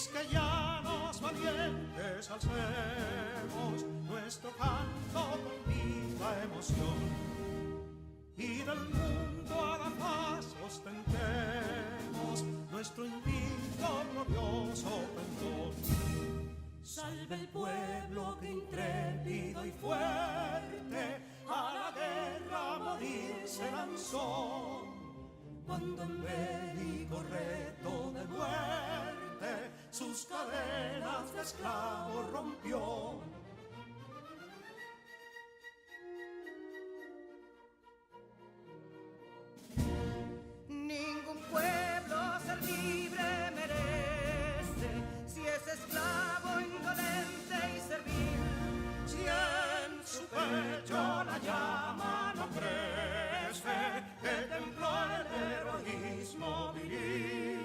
quisqueyanos valientes alcemos nuestro canto con viva emoción, y del mundo a la paz ostentemos nuestro invicto glorioso pendón. Salve el pueblo que intrépido y fuerte a la guerra a morir se lanzó, cuando en bélico reto de muerte sus cadenas de esclavos rompió. Ningún pueblo ser libre merece si es esclavo, indolente y servil. Si en su pecho la llama no crece, que templó el heroísmo viril,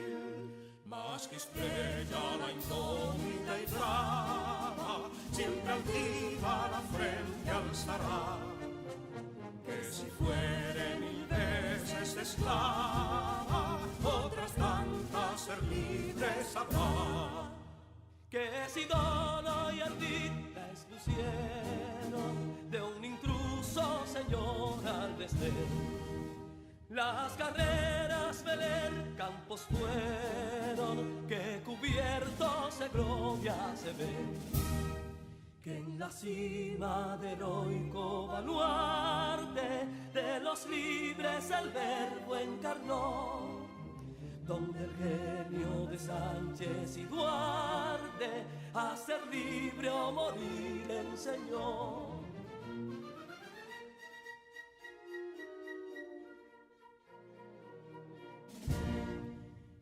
más que estrella la indómita y brava, siempre altiva la frente alzará, que si fuere mil veces esclava, otras tantas ser libre sabrá. Que si dolo y ardida expusieron de un intruso señor al desdén, las carreras veler campos fueron que cubiertos de gloria se ven, que en la cima del heroico baluarte de los libres el verbo encarnó, donde el genio de Sánchez y Duarte a ser libre o morir enseñó.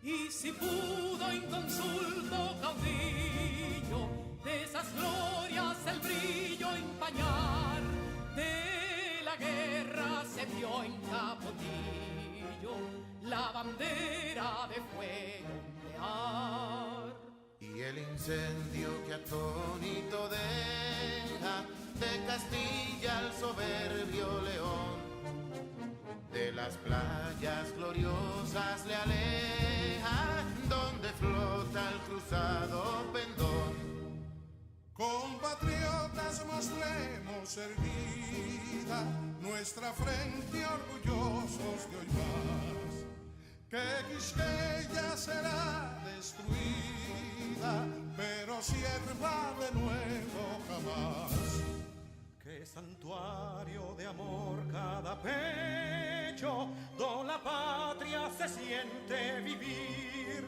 Y si pudo inconsulto caudillo de esas glorias el brillo empañar, de la guerra se vio en Capotillo la bandera de fuego ondear. Y el incendio que atónito deja de Castilla al soberbio león, de las playas gloriosas le aleja, donde flota el cruzado pendón. Compatriotas, mostremos erguida nuestra frente orgullosos de hoy más, que Quisqueya será destruida, pero sierva de nuevo jamás. Que santuario de amor cada pecho, do la patria se siente vivir,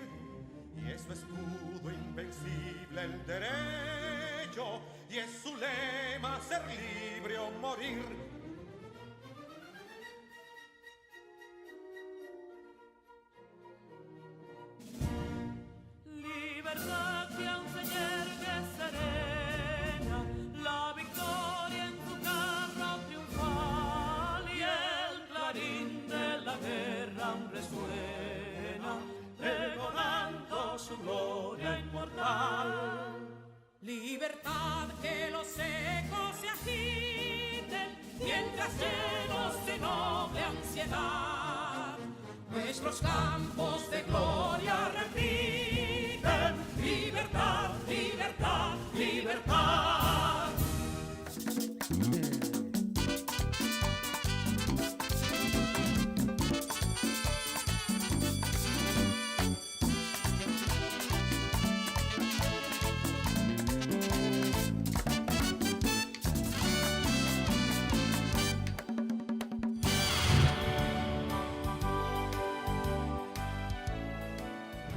y es su escudo invencible el derecho, y es su lema ser libre o morir. Libertad que aún se yergue serena, la victoria en su carro triunfal, y el clarín de la guerra aún resuena, pregonando su gloria inmortal. Libertad, que los ecos se agiten mientras llenos de noble ansiedad nuestros campos de gloria repiten: libertad, libertad, libertad.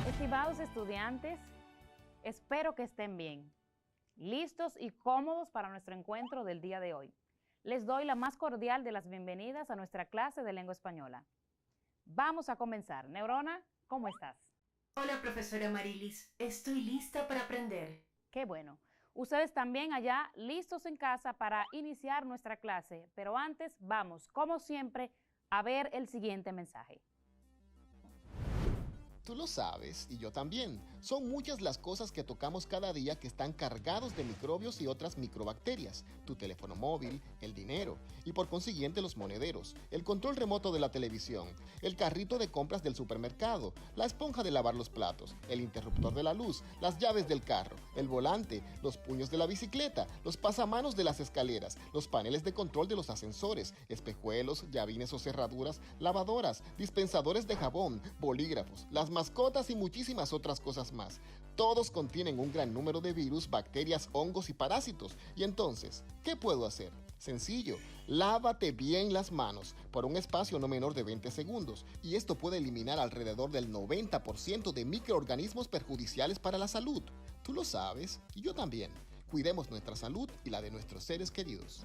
Estimados estudiantes, espero que estén bien, listos y cómodos para nuestro encuentro del día de hoy. Les doy la más cordial de las bienvenidas a nuestra clase de lengua española. Vamos a comenzar. Neurona, ¿cómo estás? Hola, profesora Marilis. Estoy lista para aprender. Qué bueno. Ustedes también allá listos en casa para iniciar nuestra clase, pero antes vamos, como siempre, a ver el siguiente mensaje. Tú lo sabes y yo también. Son muchas las cosas que tocamos cada día que están cargados de microbios y otras microbacterias. Tu teléfono móvil, el dinero y por consiguiente los monederos, el control remoto de la televisión, el carrito de compras del supermercado, la esponja de lavar los platos, el interruptor de la luz, las llaves del carro, el volante, los puños de la bicicleta, los pasamanos de las escaleras, los paneles de control de los ascensores, espejuelos, llavines o cerraduras, lavadoras, dispensadores de jabón, bolígrafos, las mascotas y muchísimas otras cosas más. Todos contienen un gran número de virus, bacterias, hongos y parásitos. Y entonces, ¿qué puedo hacer? Sencillo, lávate bien las manos por un espacio no menor de 20 segundos y esto puede eliminar alrededor del 90% de microorganismos perjudiciales para la salud. Tú lo sabes y yo también. Cuidemos nuestra salud y la de nuestros seres queridos.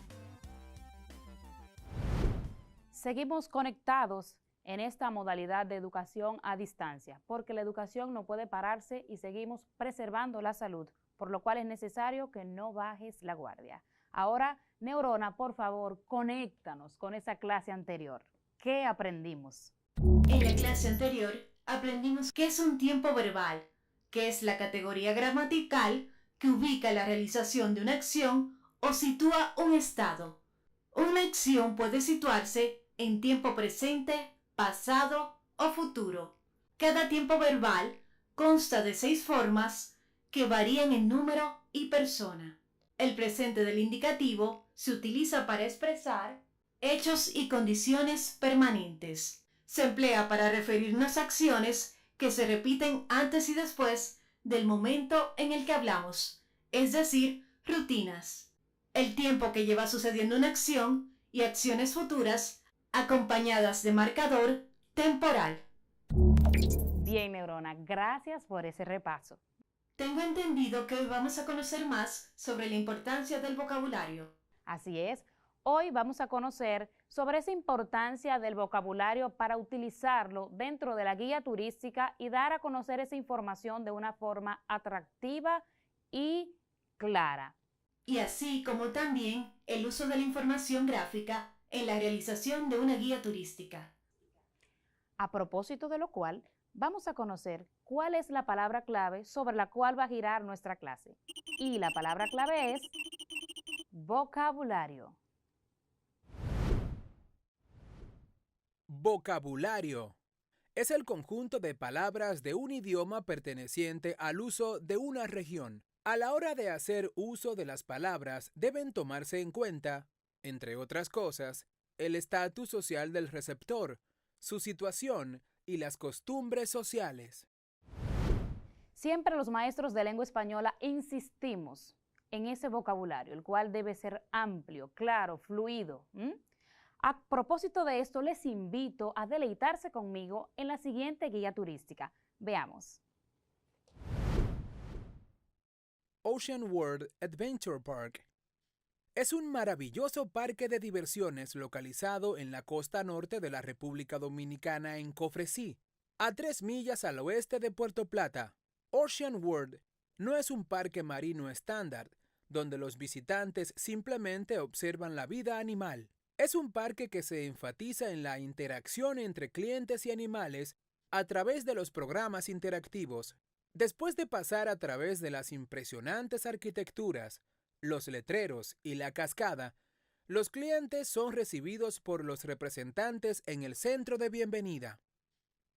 Seguimos conectados en esta modalidad de educación a distancia, porque la educación no puede pararse y seguimos preservando la salud, por lo cual es necesario que no bajes la guardia. Ahora, Neurona, por favor, conéctanos con esa clase anterior. ¿Qué aprendimos? En la clase anterior aprendimos qué es un tiempo verbal, que es la categoría gramatical que ubica la realización de una acción o sitúa un estado. Una acción puede situarse en tiempo presente, pasado o futuro. Cada tiempo verbal consta de 6 formas que varían en número y persona. El presente del indicativo se utiliza para expresar hechos y condiciones permanentes. Se emplea para referirnos a acciones que se repiten antes y después del momento en el que hablamos, es decir, rutinas. El tiempo que lleva sucediendo una acción y acciones futuras acompañadas de marcador temporal. Bien, Neurona, gracias por ese repaso. Tengo entendido que hoy vamos a conocer más sobre la importancia del vocabulario. Así es, hoy vamos a conocer sobre esa importancia del vocabulario para utilizarlo dentro de la guía turística y dar a conocer esa información de una forma atractiva y clara. Y así como también el uso de la información gráfica en la realización de una guía turística. A propósito de lo cual, vamos a conocer cuál es la palabra clave sobre la cual va a girar nuestra clase. Y la palabra clave es vocabulario. Vocabulario es el conjunto de palabras de un idioma perteneciente al uso de una región. A la hora de hacer uso de las palabras deben tomarse en cuenta, entre otras cosas, el estatus social del receptor, su situación y las costumbres sociales. Siempre los maestros de lengua española insistimos en ese vocabulario, el cual debe ser amplio, claro, fluido. A propósito de esto, les invito a deleitarse conmigo en la siguiente guía turística. Veamos. Ocean World Adventure Park es un maravilloso parque de diversiones localizado en la costa norte de la República Dominicana en Cofresí, a 3 millas al oeste de Puerto Plata. Ocean World no es un parque marino estándar, donde los visitantes simplemente observan la vida animal. Es un parque que se enfatiza en la interacción entre clientes y animales a través de los programas interactivos. Después de pasar a través de las impresionantes arquitecturas, los letreros y la cascada, los clientes son recibidos por los representantes en el centro de bienvenida.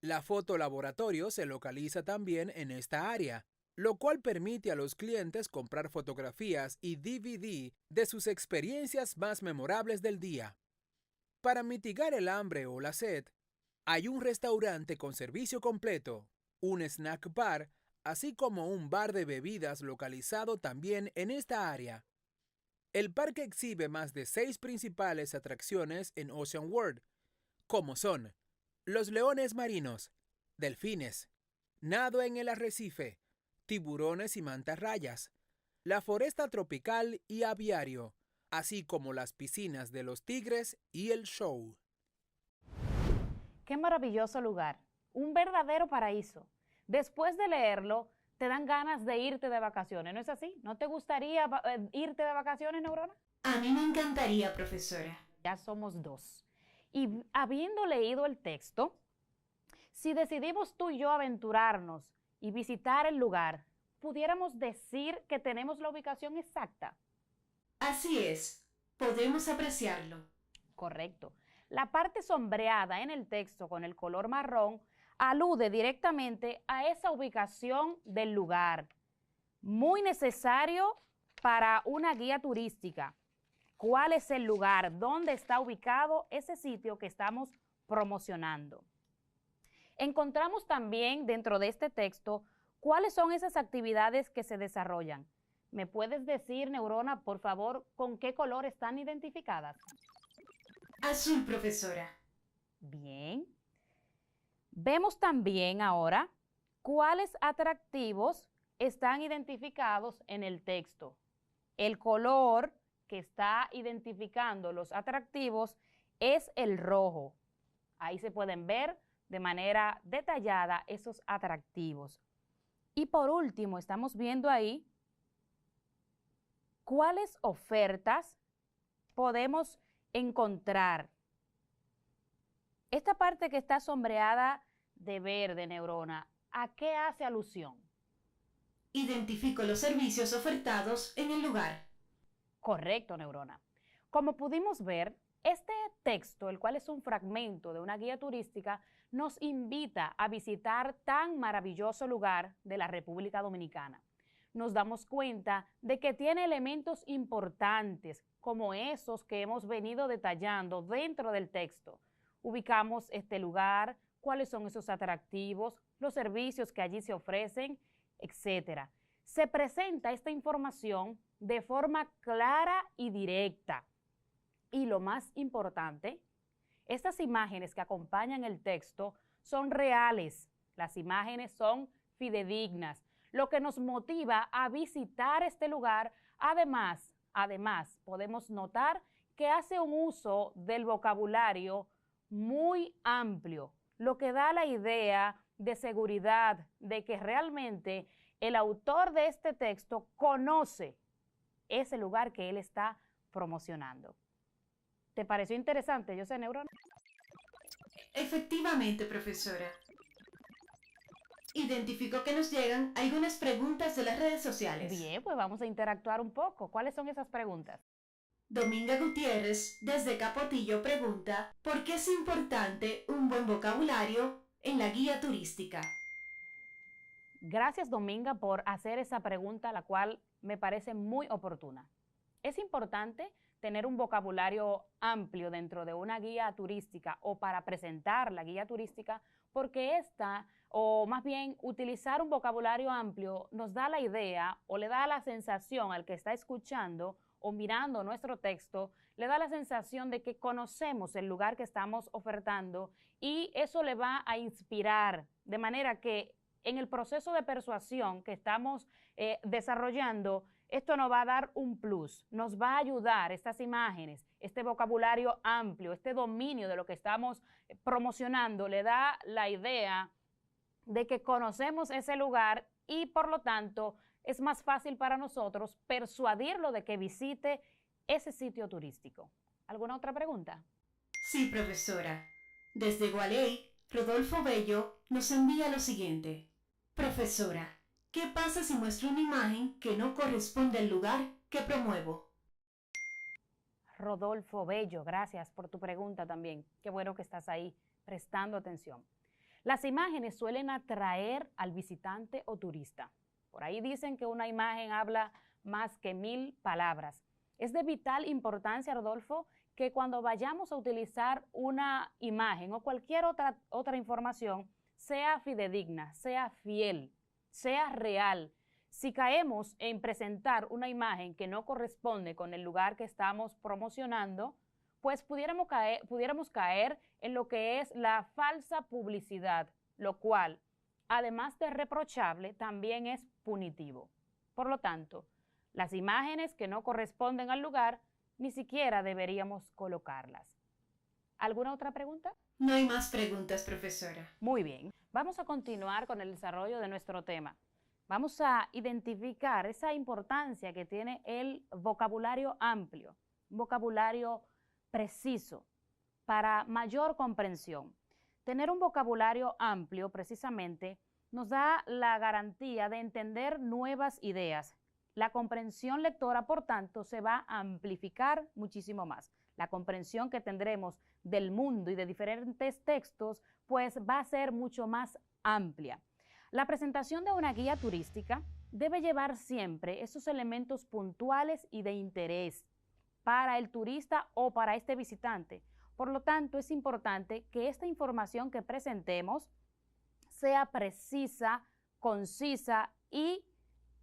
La fotolaboratorio se localiza también en esta área, lo cual permite a los clientes comprar fotografías y DVD de sus experiencias más memorables del día. Para mitigar el hambre o la sed, hay un restaurante con servicio completo, un snack bar, así como un bar de bebidas localizado también en esta área. El parque exhibe más de 6 principales atracciones en Ocean World, como son los leones marinos, delfines, nado en el arrecife, tiburones y mantarrayas, la foresta tropical y aviario, así como las piscinas de los tigres y el show. ¡Qué maravilloso lugar! Un verdadero paraíso. Después de leerlo, te dan ganas de irte de vacaciones, ¿no es así? ¿No te gustaría irte de vacaciones, Neurona? A mí me encantaría, profesora. Ya somos 2. Y habiendo leído el texto, si decidimos tú y yo aventurarnos y visitar el lugar, ¿pudiéramos decir que tenemos la ubicación exacta? Así es, podemos apreciarlo. Correcto. La parte sombreada en el texto con el color marrón alude directamente a esa ubicación del lugar. Muy necesario para una guía turística. ¿Cuál es el lugar? ¿Dónde está ubicado ese sitio que estamos promocionando? Encontramos también dentro de este texto cuáles son esas actividades que se desarrollan. ¿Me puedes decir, Neurona, por favor, con qué color están identificadas? Azul, profesora. Bien. Vemos también ahora cuáles atractivos están identificados en el texto. El color que está identificando los atractivos es el rojo. Ahí se pueden ver de manera detallada esos atractivos. Y por último, estamos viendo ahí cuáles ofertas podemos encontrar. Esta parte que está sombreada de verde, Neurona, ¿a qué hace alusión? Identifico los servicios ofertados en el lugar. Correcto, Neurona. Como pudimos ver, este texto, el cual es un fragmento de una guía turística, nos invita a visitar tan maravilloso lugar de la República Dominicana. Nos damos cuenta de que tiene elementos importantes, como esos que hemos venido detallando dentro del texto. Ubicamos este lugar, cuáles son esos atractivos, los servicios que allí se ofrecen, etc. Se presenta esta información de forma clara y directa. Y lo más importante, estas imágenes que acompañan el texto son reales. Las imágenes son fidedignas, lo que nos motiva a visitar este lugar. Además, podemos notar que hace un uso del vocabulario muy amplio, lo que da la idea de seguridad, de que realmente el autor de este texto conoce ese lugar que él está promocionando. ¿Te pareció interesante, José Neurona? Efectivamente, profesora. Identifico que nos llegan algunas preguntas de las redes sociales. Bien, pues vamos a interactuar un poco. ¿Cuáles son esas preguntas? Dominga Gutiérrez, desde Capotillo, pregunta ¿por qué es importante un buen vocabulario en la guía turística? Gracias, Dominga, por hacer esa pregunta, la cual me parece muy oportuna. Es importante tener un vocabulario amplio dentro de una guía turística o para presentar la guía turística, porque o más bien utilizar un vocabulario amplio nos da la idea o le da la sensación al que está escuchando o mirando nuestro texto, le da la sensación de que conocemos el lugar que estamos ofertando y eso le va a inspirar, de manera que en el proceso de persuasión que estamos desarrollando, esto nos va a dar un plus, nos va a ayudar estas imágenes, este vocabulario amplio, este dominio de lo que estamos promocionando, le da la idea de que conocemos ese lugar y por lo tanto es más fácil para nosotros persuadirlo de que visite ese sitio turístico. ¿Alguna otra pregunta? Sí, profesora. Desde Gualey, Rodolfo Bello nos envía lo siguiente. Profesora, ¿qué pasa si muestro una imagen que no corresponde al lugar que promuevo? Rodolfo Bello, gracias por tu pregunta también. Qué bueno que estás ahí prestando atención. Las imágenes suelen atraer al visitante o turista. Por ahí dicen que una imagen habla más que 1000 palabras. Es de vital importancia, Rodolfo, que cuando vayamos a utilizar una imagen o cualquier otra información, sea fidedigna, sea fiel, sea real. Si caemos en presentar una imagen que no corresponde con el lugar que estamos promocionando, pues pudiéramos caer en lo que es la falsa publicidad, lo cual, además de reprochable, también es punitivo. Por lo tanto, las imágenes que no corresponden al lugar, ni siquiera deberíamos colocarlas. ¿Alguna otra pregunta? No hay más preguntas, profesora. Muy bien. Vamos a continuar con el desarrollo de nuestro tema. Vamos a identificar esa importancia que tiene el vocabulario amplio, un vocabulario preciso para mayor comprensión. Tener un vocabulario amplio precisamente nos da la garantía de entender nuevas ideas. La comprensión lectora, por tanto, se va a amplificar muchísimo más. La comprensión que tendremos del mundo y de diferentes textos, pues va a ser mucho más amplia. La presentación de una guía turística debe llevar siempre esos elementos puntuales y de interés para el turista o para este visitante. Por lo tanto, es importante que esta información que presentemos sea precisa, concisa y,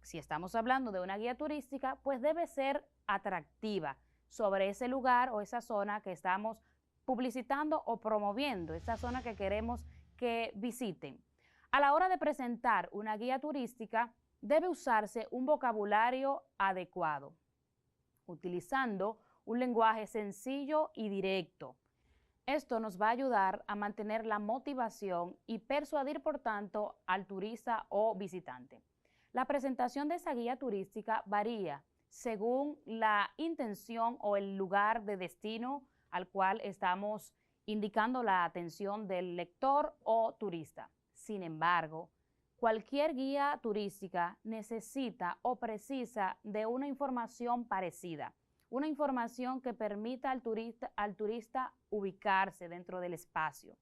si estamos hablando de una guía turística, pues debe ser atractiva sobre ese lugar o esa zona que estamos publicitando o promoviendo, esa zona que queremos que visiten. A la hora de presentar una guía turística, debe usarse un vocabulario adecuado, utilizando un lenguaje sencillo y directo. Esto nos va a ayudar a mantener la motivación y persuadir, por tanto, al turista o visitante. La presentación de esa guía turística varía según la intención o el lugar de destino al cual estamos indicando la atención del lector o turista. Sin embargo, cualquier guía turística necesita o precisa de una información parecida, una información que permita al turista ubicarse dentro del espacio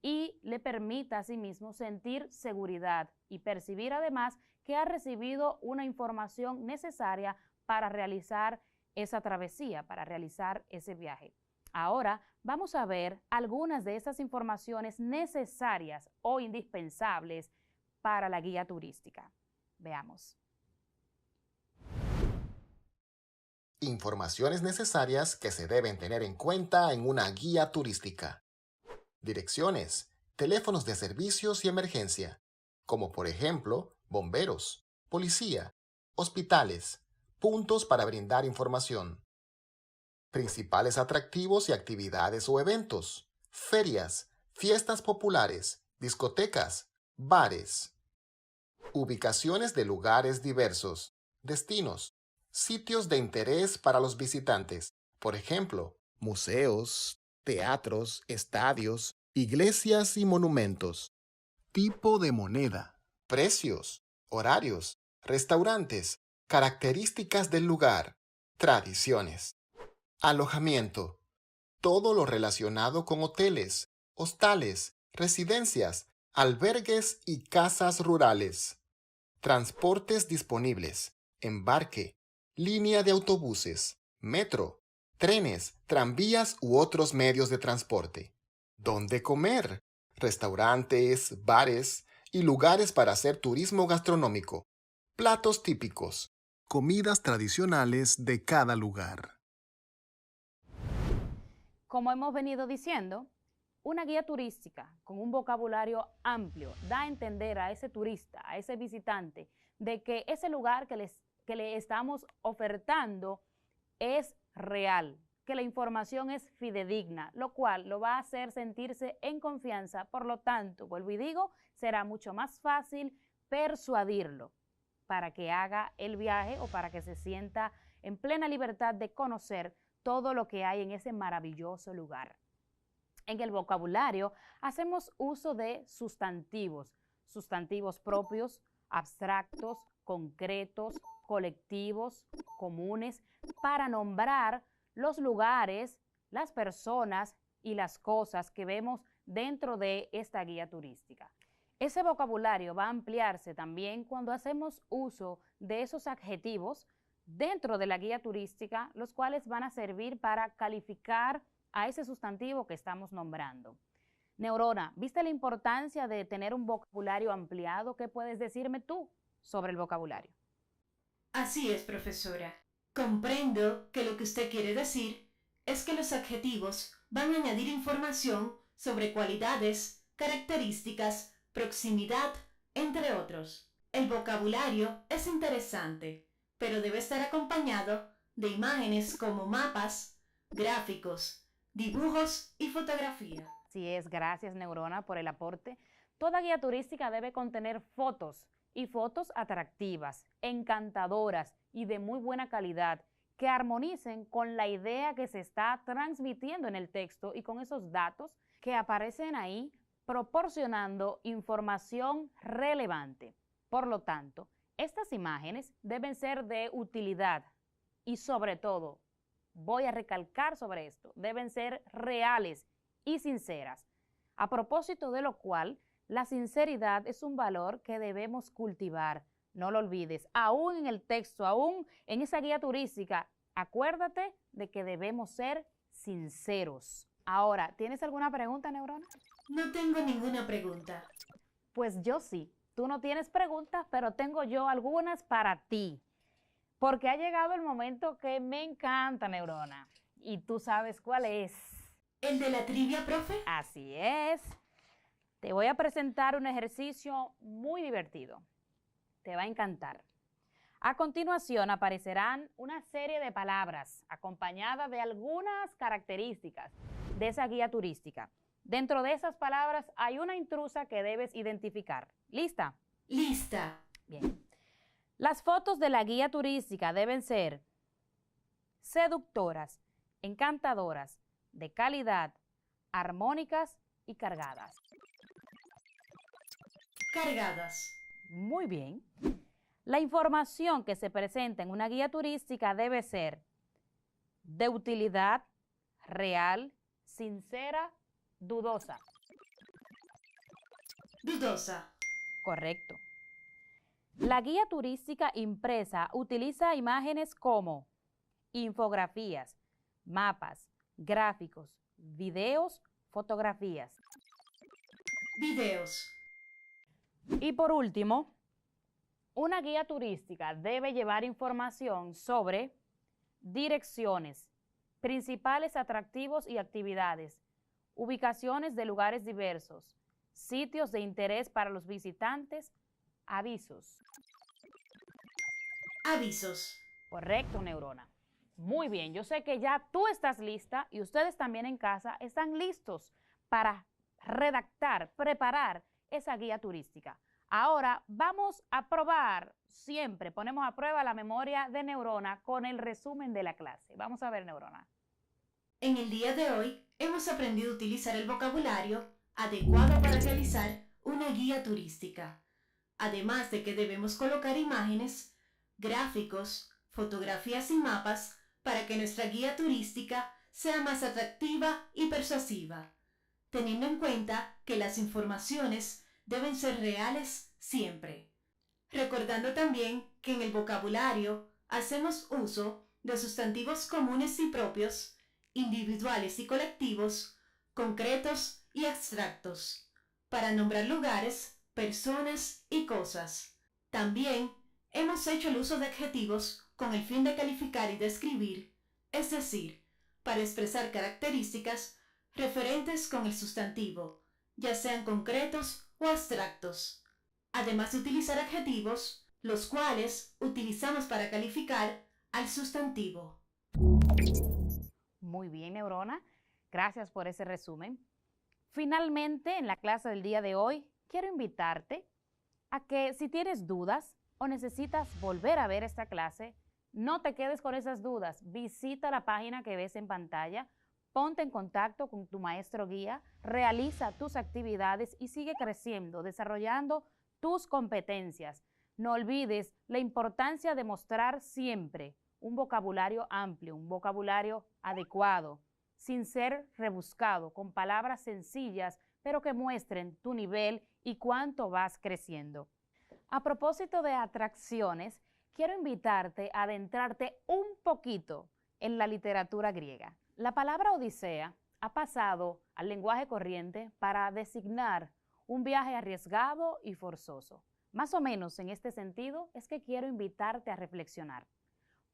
y le permita asimismo sentir seguridad y percibir además que ha recibido una información necesaria para realizar esa travesía, para realizar ese viaje. Ahora vamos a ver algunas de esas informaciones necesarias o indispensables para la guía turística. Veamos. Informaciones necesarias que se deben tener en cuenta en una guía turística. Direcciones, teléfonos de servicios y emergencia, como por ejemplo, bomberos, policía, hospitales, puntos para brindar información. Principales atractivos y actividades o eventos, ferias, fiestas populares, discotecas, bares. Ubicaciones de lugares diversos, destinos, sitios de interés para los visitantes, por ejemplo, museos, teatros, estadios, iglesias y monumentos. Tipo de moneda, precios, horarios, restaurantes, características del lugar, tradiciones. Alojamiento, todo lo relacionado con hoteles, hostales, residencias, albergues y casas rurales. Transportes disponibles, embarque, línea de autobuses, metro, trenes, tranvías u otros medios de transporte. ¿Dónde comer? Restaurantes, bares y lugares para hacer turismo gastronómico. Platos típicos. Comidas tradicionales de cada lugar. Como hemos venido diciendo, una guía turística con un vocabulario amplio da a entender a ese turista, a ese visitante, de que ese lugar que le estamos ofertando es real, que la información es fidedigna, lo cual lo va a hacer sentirse en confianza. Por lo tanto, vuelvo y digo, será mucho más fácil persuadirlo para que haga el viaje o para que se sienta en plena libertad de conocer todo lo que hay en ese maravilloso lugar. En el vocabulario hacemos uso de sustantivos, sustantivos propios, abstractos, concretos, colectivos, comunes, para nombrar los lugares, las personas y las cosas que vemos dentro de esta guía turística. Ese vocabulario va a ampliarse también cuando hacemos uso de esos adjetivos dentro de la guía turística, los cuales van a servir para calificar a ese sustantivo que estamos nombrando. Neurona, ¿viste la importancia de tener un vocabulario ampliado? ¿Qué puedes decirme tú sobre el vocabulario? Así es, profesora. Comprendo que lo que usted quiere decir es que los adjetivos van a añadir información sobre cualidades, características, proximidad, entre otros. El vocabulario es interesante, pero debe estar acompañado de imágenes como mapas, gráficos, dibujos y fotografía. Así es, gracias Neurona por el aporte. Toda guía turística debe contener fotos y fotos atractivas, encantadoras y de muy buena calidad, que armonicen con la idea que se está transmitiendo en el texto y con esos datos que aparecen ahí proporcionando información relevante. Por lo tanto, estas imágenes deben ser de utilidad y sobre todo, voy a recalcar sobre esto, deben ser reales y sinceras. A propósito de lo cual, la sinceridad es un valor que debemos cultivar. No lo olvides, aún en el texto, aún en esa guía turística, acuérdate de que debemos ser sinceros. Ahora, ¿tienes alguna pregunta, Neurona? No tengo ninguna pregunta. Pues yo sí. Tú no tienes preguntas, pero tengo yo algunas para ti. Porque ha llegado el momento que me encanta, Neurona. Y tú sabes cuál es. ¿El de la trivia, profe? Así es. Te voy a presentar un ejercicio muy divertido. Te va a encantar. A continuación aparecerán una serie de palabras acompañadas de algunas características de esa guía turística. Dentro de esas palabras hay una intrusa que debes identificar. ¿Lista? Lista. Bien. Las fotos de la guía turística deben ser seductoras, encantadoras, de calidad, armónicas y cargadas. Cargadas. Muy bien. La información que se presenta en una guía turística debe ser de utilidad, real, sincera, dudosa. Dudosa. Correcto. La guía turística impresa utiliza imágenes como infografías, mapas, gráficos, videos, fotografías. Videos. Y por último, una guía turística debe llevar información sobre direcciones, principales atractivos y actividades, ubicaciones de lugares diversos, sitios de interés para los visitantes, avisos. Avisos. Correcto, Neurona. Muy bien, yo sé que ya tú estás lista y ustedes también en casa están listos para redactar, preparar esa guía turística. Ahora vamos a probar, siempre ponemos a prueba la memoria de Neurona con el resumen de la clase. Vamos a ver, Neurona. En el día de hoy hemos aprendido a utilizar el vocabulario adecuado para realizar una guía turística. Además de que debemos colocar imágenes, gráficos, fotografías y mapas para que nuestra guía turística sea más atractiva y persuasiva, teniendo en cuenta que las informaciones deben ser reales siempre. Recordando también que en el vocabulario hacemos uso de sustantivos comunes y propios, individuales y colectivos, concretos y abstractos, para nombrar lugares, personas y cosas. También hemos hecho el uso de adjetivos con el fin de calificar y describir, es decir, para expresar características referentes con el sustantivo, ya sean concretos o abstractos, además de utilizar adjetivos, los cuales utilizamos para calificar al sustantivo. Muy bien, Neurona. Gracias por ese resumen. Finalmente, en la clase del día de hoy, quiero invitarte a que si tienes dudas o necesitas volver a ver esta clase, no te quedes con esas dudas. Visita la página que ves en pantalla, ponte en contacto con tu maestro guía, realiza tus actividades y sigue creciendo, desarrollando tus competencias. No olvides la importancia de mostrar siempre un vocabulario amplio, un vocabulario adecuado, sin ser rebuscado, con palabras sencillas, pero que muestren tu nivel y cuánto vas creciendo. A propósito de atracciones, quiero invitarte a adentrarte un poquito en la literatura griega. La palabra Odisea ha pasado al lenguaje corriente para designar un viaje arriesgado y forzoso. Más o menos en este sentido es que quiero invitarte a reflexionar.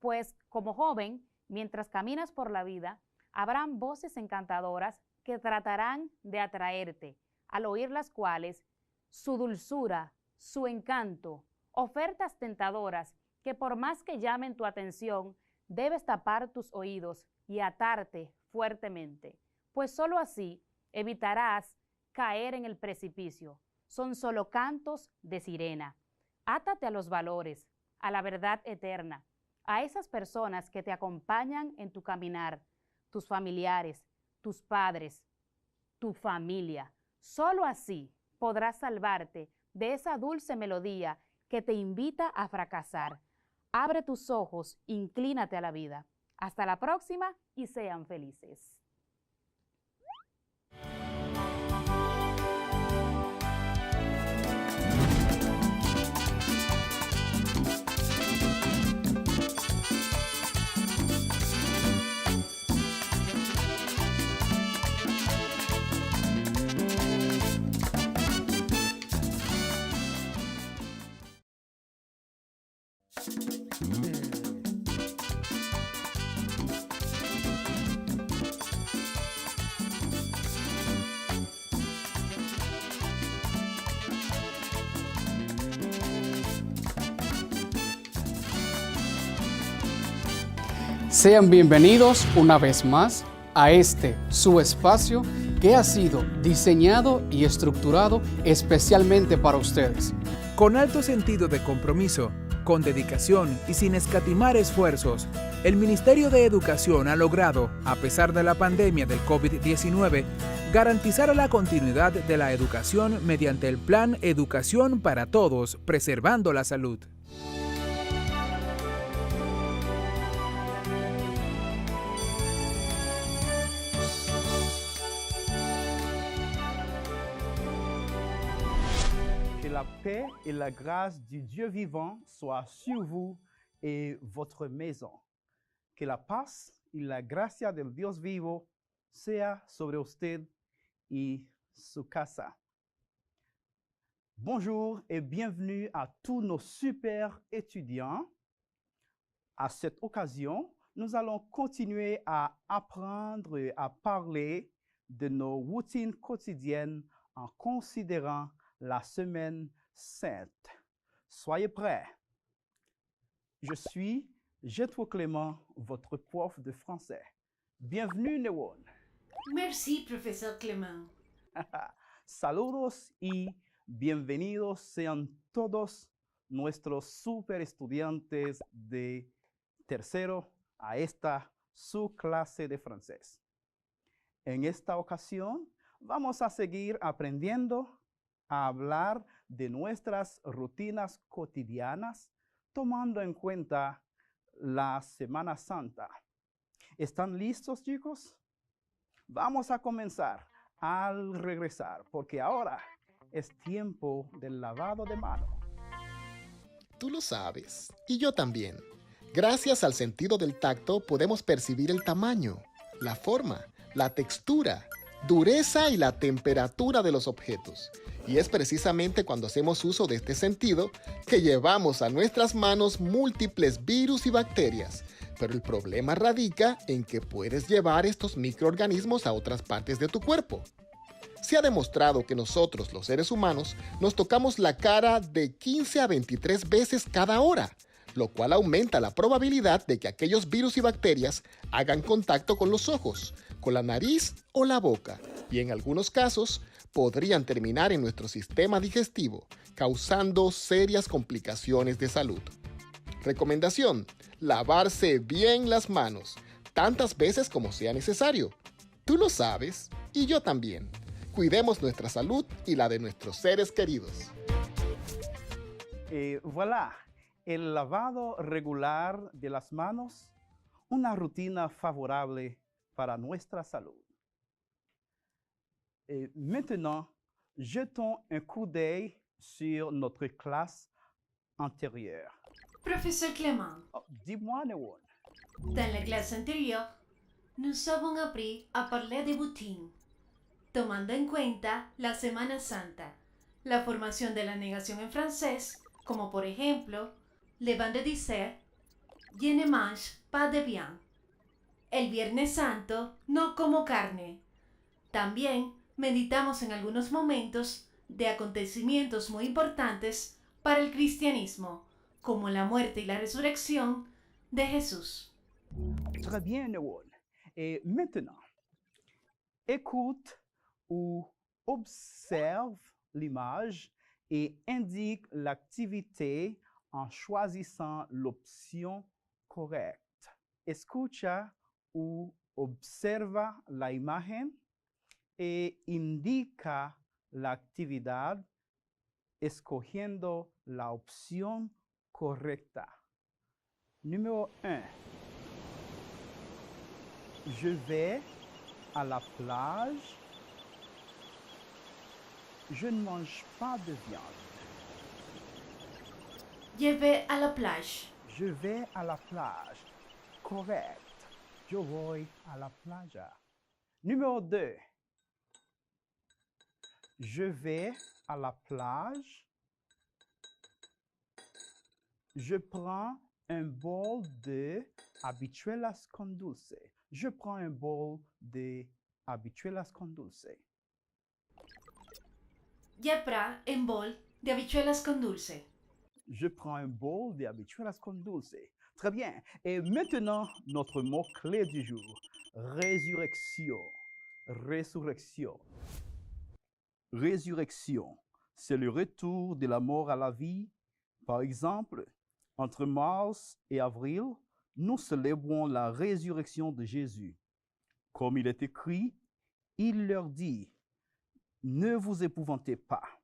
Pues como joven, mientras caminas por la vida, habrán voces encantadoras que tratarán de atraerte, al oír las cuales su dulzura, su encanto, ofertas tentadoras que por más que llamen tu atención, debes tapar tus oídos y atarte fuertemente, pues sólo así evitarás caer en el precipicio. Son solo cantos de sirena. Átate a los valores, a la verdad eterna, a esas personas que te acompañan en tu caminar, tus familiares, tus padres, tu familia. Solo así podrás salvarte de esa dulce melodía que te invita a fracasar. Abre tus ojos, inclínate a la vida. Hasta la próxima y sean felices. Sean bienvenidos una vez más a este, su espacio, que ha sido diseñado y estructurado especialmente para ustedes. Con alto sentido de compromiso, con dedicación y sin escatimar esfuerzos, el Ministerio de Educación ha logrado, a pesar de la pandemia del COVID-19, garantizar la continuidad de la educación mediante el Plan Educación para Todos, preservando la salud. Que la paix et la grâce du Dieu vivant soient sur vous et votre maison. Que la paz y la gracia del Dios vivo sea sobre usted y su casa. Bonjour et bienvenue à tous nos super étudiants. À cette occasion, nous allons continuer à apprendre et à parler de nos routines quotidiennes en considérant la semaine sainte. Soyez prêts. Je suis Jetro Clément, votre prof de français. Bienvenue, Newon. Merci, profesor Clément. Saludos y bienvenidos sean todos nuestros super estudiantes de tercero a esta su clase de francés. En esta ocasión vamos a seguir aprendiendo a hablar de nuestras rutinas cotidianas, tomando en cuenta la Semana Santa. ¿Están listos, chicos? Vamos a comenzar al regresar, porque ahora es tiempo del lavado de manos. Tú lo sabes, y yo también. Gracias al sentido del tacto podemos percibir el tamaño, la forma, la textura, dureza y la temperatura de los objetos. Y es precisamente cuando hacemos uso de este sentido que llevamos a nuestras manos múltiples virus y bacterias. Pero el problema radica en que puedes llevar estos microorganismos a otras partes de tu cuerpo. Se ha demostrado que nosotros, los seres humanos, nos tocamos la cara de 15 a 23 veces cada hora, lo cual aumenta la probabilidad de que aquellos virus y bacterias hagan contacto con los ojos, con la nariz o la boca, y en algunos casos podrían terminar en nuestro sistema digestivo, causando serias complicaciones de salud. Recomendación: lavarse bien las manos, tantas veces como sea necesario. Tú lo sabes, y yo también. Cuidemos nuestra salud y la de nuestros seres queridos. Voilà, el lavado regular de las manos, una rutina favorable para nuestra salud. Maintenant, jetons un coup d'œil sur notre classe antérieure. Professeur Clément, Dis-moi, Newon. dans la classe antérieure, nous avons appris à parler de routine, tomando en cuenta la Semana Santa, la formación de la negación en francés, como por ejemplo, le vendredi, je ne mange pas de viande. El Viernes Santo no como carne. También meditamos en algunos momentos de acontecimientos muy importantes para el cristianismo, como la muerte y la resurrección de Jesús. Très bien, Newon. Et maintenant, écoute ou observe l'image et indique l'activité en choisissant l'option correcte. Escucha o observa la imagen e indica la actividad escogiendo la opción correcta. Numéro 1. Je vais à la plage. Je ne mange pas de viande. Je vais à la plage. Je vais à la plage. Correct. Yo voy a la playa. Numéro 2. Je vais à la plage. Je prends un bol de habichuelas con dulce. Je prends un bol de habichuelas con dulce. Je prends un bol de habichuelas con dulce. Je prends un bol de habichuelas con dulce. Très bien. Et maintenant, notre mot-clé du jour. Résurrection. Résurrection. Résurrection. C'est le retour de la mort à la vie. Par exemple, entre mars et avril, nous célébrons la résurrection de Jésus. Comme il est écrit, il leur dit, ne vous épouvantez pas.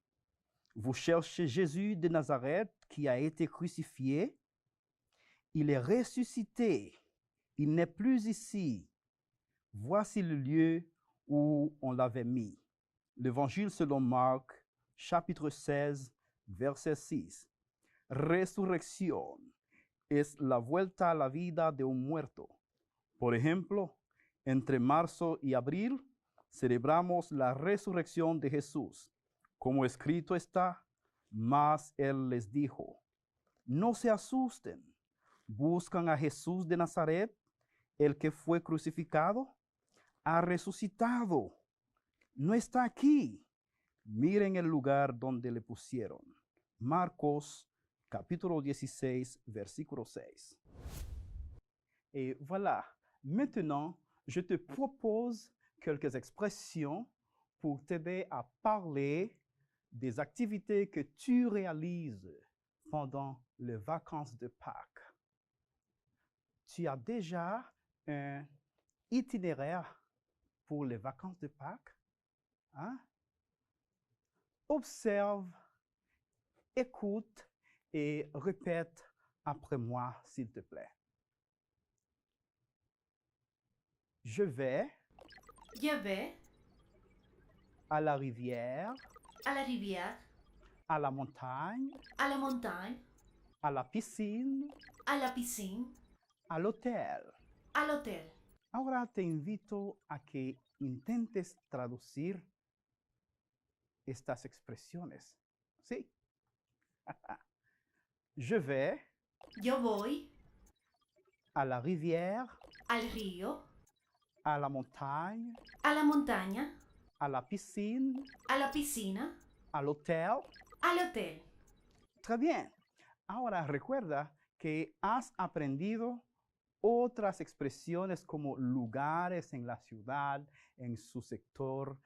Vous cherchez Jésus de Nazareth qui a été crucifié. Il est ressuscité. Il n'est plus ici. Voici le lieu où on l'avait mis. L'Évangile selon Marc, chapitre 16, verset 6. Resurrección es la vuelta a la vida de un muerto. Por ejemplo, entre marzo y abril celebramos la resurrección de Jesús. Como escrito está, mas él les dijo, no se asusten, buscan a Jesús de Nazaret, el que fue crucificado, ha resucitado, no está aquí. Miren el lugar donde le pusieron. Marcos, capítulo 16, versículo 6. Et voilà, maintenant, je te propose quelques expressions pour t'aider à parler des activités que tu réalises pendant les vacances de Pâques. Tu as déjà un itinéraire pour les vacances de Pâques? Hein? Observe, écoute et répète après moi, s'il te plaît. Je vais à la rivière, à la rivière, à la montagne, à la montagne, à la piscine, à la piscine, à l'hôtel. à l'hôtel. Ahora te invito a que intentes traducir estas expresiones. ¿Sí? Je vais Yo voy à la rivière, al río, à la montagne, a la montaña, à la piscine, a la piscina, à l'hôtel. al hotel. Très bien. Ahora recuerda que has aprendido otras expresiones como lugares en la ciudad, en su sector.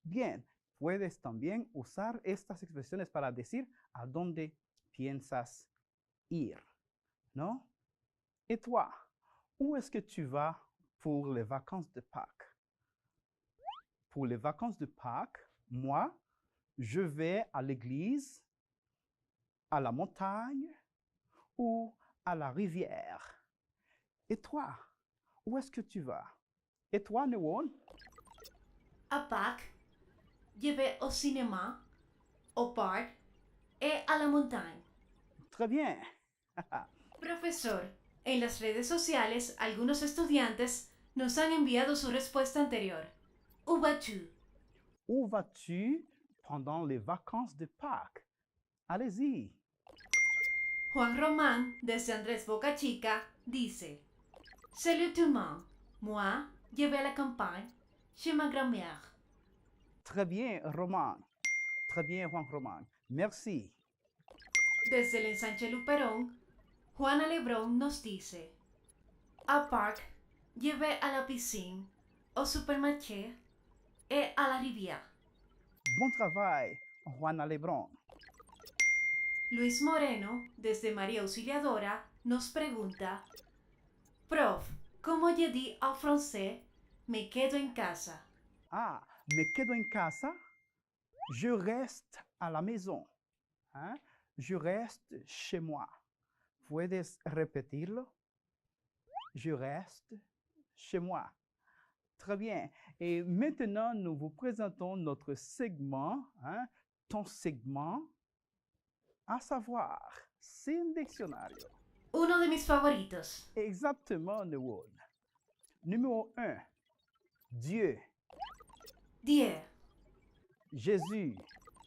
Bien, puedes también usar estas expresiones para decir a dónde piensas ir, ¿no? Et toi, où est-ce que tu vas pour les vacances de Pâques? Pour les vacances de Pâques, moi, je vais à l'église, à la montagne ou à la rivière. Et toi, où est-ce que tu vas? Et toi, Newon? À Pâques, je vais au cinéma, au parc et à la montagne. Très bien. Profesor, en las redes sociales algunos estudiantes nos han enviado su respuesta anterior. Où vas-tu? Où vas-tu pendant les vacances de Pâques? Allez-y. Juan Román, desde Andrés Boca Chica, dice: Salut tout le monde. Moi, je vais à la campagne chez ma grand-mère. Très bien, Roman. Très bien, Juan Román. Merci. Desde el ensanche Luperón, Juana Lebrón nos dice: Au parc, je vais à la piscine, au supermarché et à la rivière. Bon travail, Juana Lebrón. Luis Moreno, desde María Auxiliadora, nos pregunta: Prof, ¿cómo je dis en français me quedo en casa? Ah, me quedo en casa. Je reste à la maison. Hein? Je reste chez moi. ¿Puedes repetirlo? Je reste chez moi. Très bien. Et maintenant, nous vous présentons notre segment, hein, ton segment, à savoir, sin diccionario. Uno de mis favoritos. Exactement, Newell. Numéro 1. Dieu. Dieu. Jésus.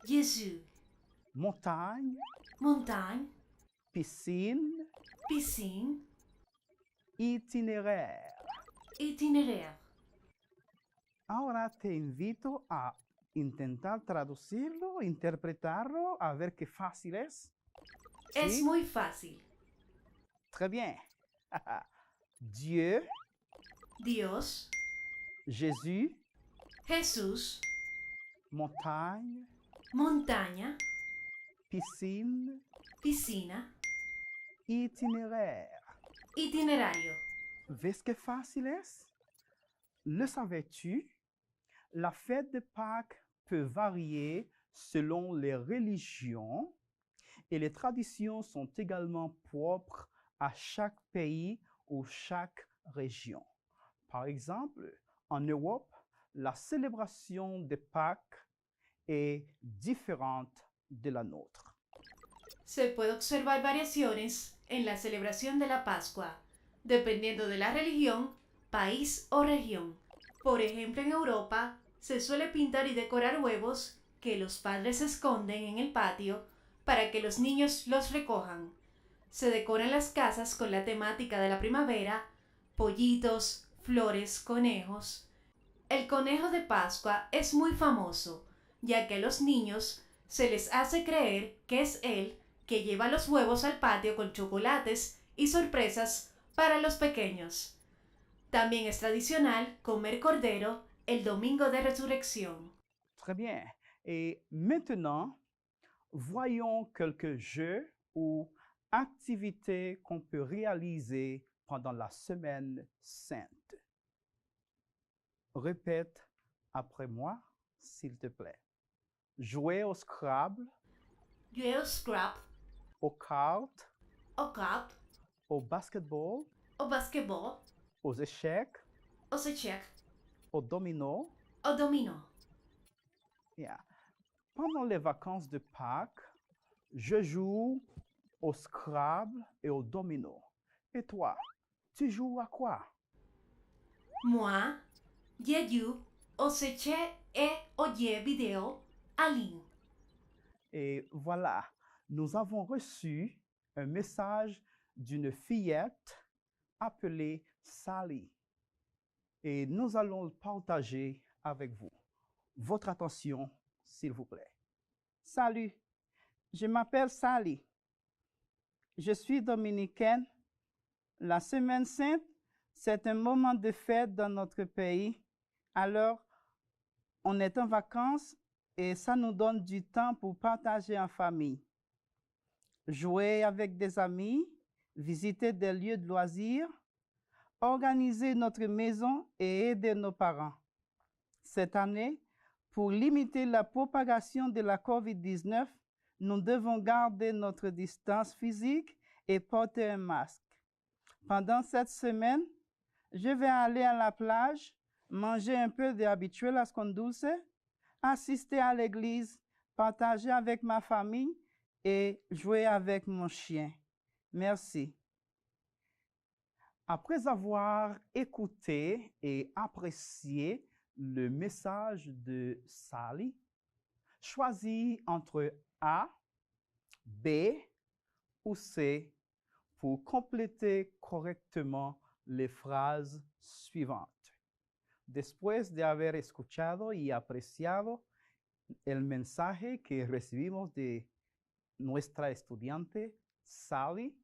Jésus. Montagne. Montagne. Piscine. Piscine. Itinéraire. Itinéraire. Ahora te invito a intentar traducirlo, interpretarlo, a ver qué fácil es. Es ¿Sí? muy fácil. Très bien. Dieu. Dios. Jésus. Jesús. Montagne. Montaña. Piscine. Piscina. Itinéraire. Itinerario. ¿Ves qué fácil es? Le savais-tu? La fête de Pâques peut varier selon les religions et les traditions sont également propres à chaque pays ou chaque région. Par exemple, en Europe, la célébration de Pâques est différente de la nôtre. Se puede observar variaciones en la celebración de la Pascua, dependiendo de la religión, país o región. Por ejemplo, en Europa se suele pintar y decorar huevos que los padres esconden en el patio para que los niños los recojan. Se decoran las casas con la temática de la primavera, pollitos, flores, conejos. El conejo de Pascua es muy famoso, ya que a los niños se les hace creer que es él que lleva los huevos al patio con chocolates y sorpresas para los pequeños. También es tradicional comer cordero el domingo de resurrección. Très bien. Et maintenant, voyons quelques jeux ou activités qu'on peut réaliser pendant la semaine sainte. Répète après moi, s'il te plaît. Jouer au Scrabble, Jouer au Scrabble, aux cartes, au cartes, au basketball, au basketball, aux échecs, aux échecs, au domino. au domino. Yeah. Pendant les vacances de Pâques, je joue au Scrabble et au domino. Et toi, tu joues à quoi? Moi, je joue aux échecs et aux jeux vidéo en ligne. Et voilà, nous avons reçu un message d'une fillette appelée Sally. Et nous allons le partager avec vous. Votre attention, s'il vous plaît. Salut, je m'appelle Sally. Je suis dominicaine. La Semaine Sainte, c'est un moment de fête dans notre pays. Alors, on est en vacances et ça nous donne du temps pour partager en famille. Jouer avec des amis, visiter des lieux de loisirs, organiser notre maison et aider nos parents. Cette année, pour limiter la propagation de la COVID-19, nous devons garder notre distance physique et porter un masque. Pendant cette semaine, je vais aller à la plage, manger un peu de habichuelas con dulce, assister à l'église, partager avec ma famille et jouer avec mon chien. Merci. Après avoir écouté et apprécié le message de Sally, choisis entre A, B ou C pour compléter correctement les phrases suivantes. Después de haber escuchado y apreciado el mensaje que recibimos de nuestra estudiante Sally,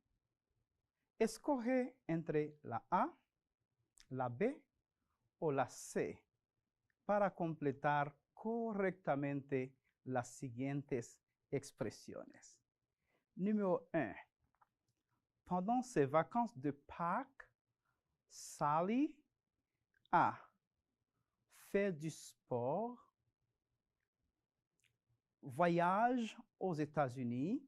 escoge entre la A, la B o la C para completar correctamente las siguientes expresiones. Numéro 1. Pendant ses vacances de Pâques, Sally A. fait du sport. voyage aux États-Unis,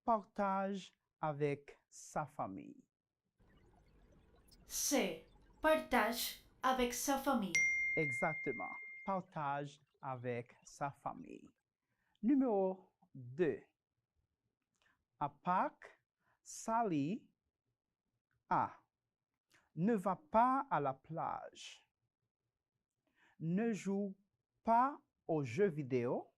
partage avec sa famille. C. Partage avec sa famille. Exactement, partage avec sa famille. Numéro 2. À Pâques, Sally A. Ne va pas à la plage. Ne joue pas aux jeux vidéo.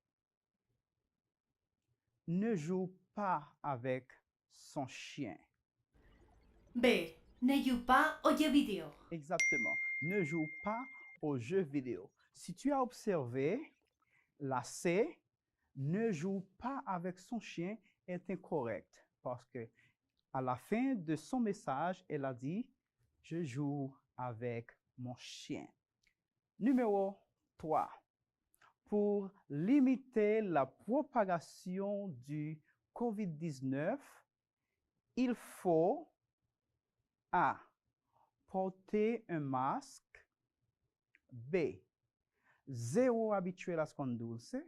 Ne joue pas avec son chien. B. Ne joue pas aux jeux vidéo. Exactement. Ne joue pas aux jeux vidéo. Si tu as observé, la C, ne joue pas avec son chien, est incorrecte parce que à la fin de son message, elle a dit « Je joue avec mon chien ». Numéro 3. Pour limiter la propagation du COVID-19, il faut A. Porter un masque. B. Zéro habitué las con dulce.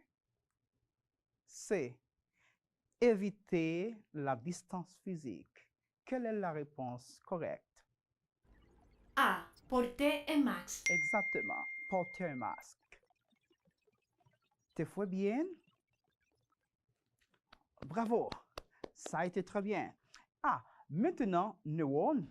C. Éviter la distance physique. Quelle est la réponse correcte? A. Porter un masque. Exactement. Porter un masque. Te fue bien? Bravo. Ça a été très bien. Ah, maintenant, Neuron,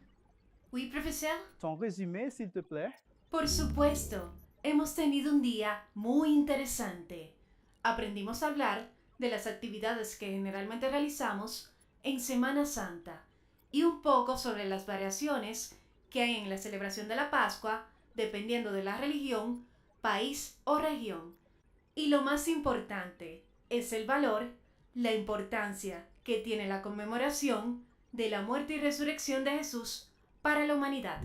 Oui, profesor. ton résumé, s'il te plaît. Por supuesto. Hemos tenido un día muy interesante. Aprendimos a hablar de las actividades que generalmente realizamos en Semana Santa y un poco sobre las variaciones que hay en la celebración de la Pascua dependiendo de la religión, país o región. Y lo más importante es el valor, la importancia que tiene la conmemoración de la muerte y resurrección de Jesús para la humanidad.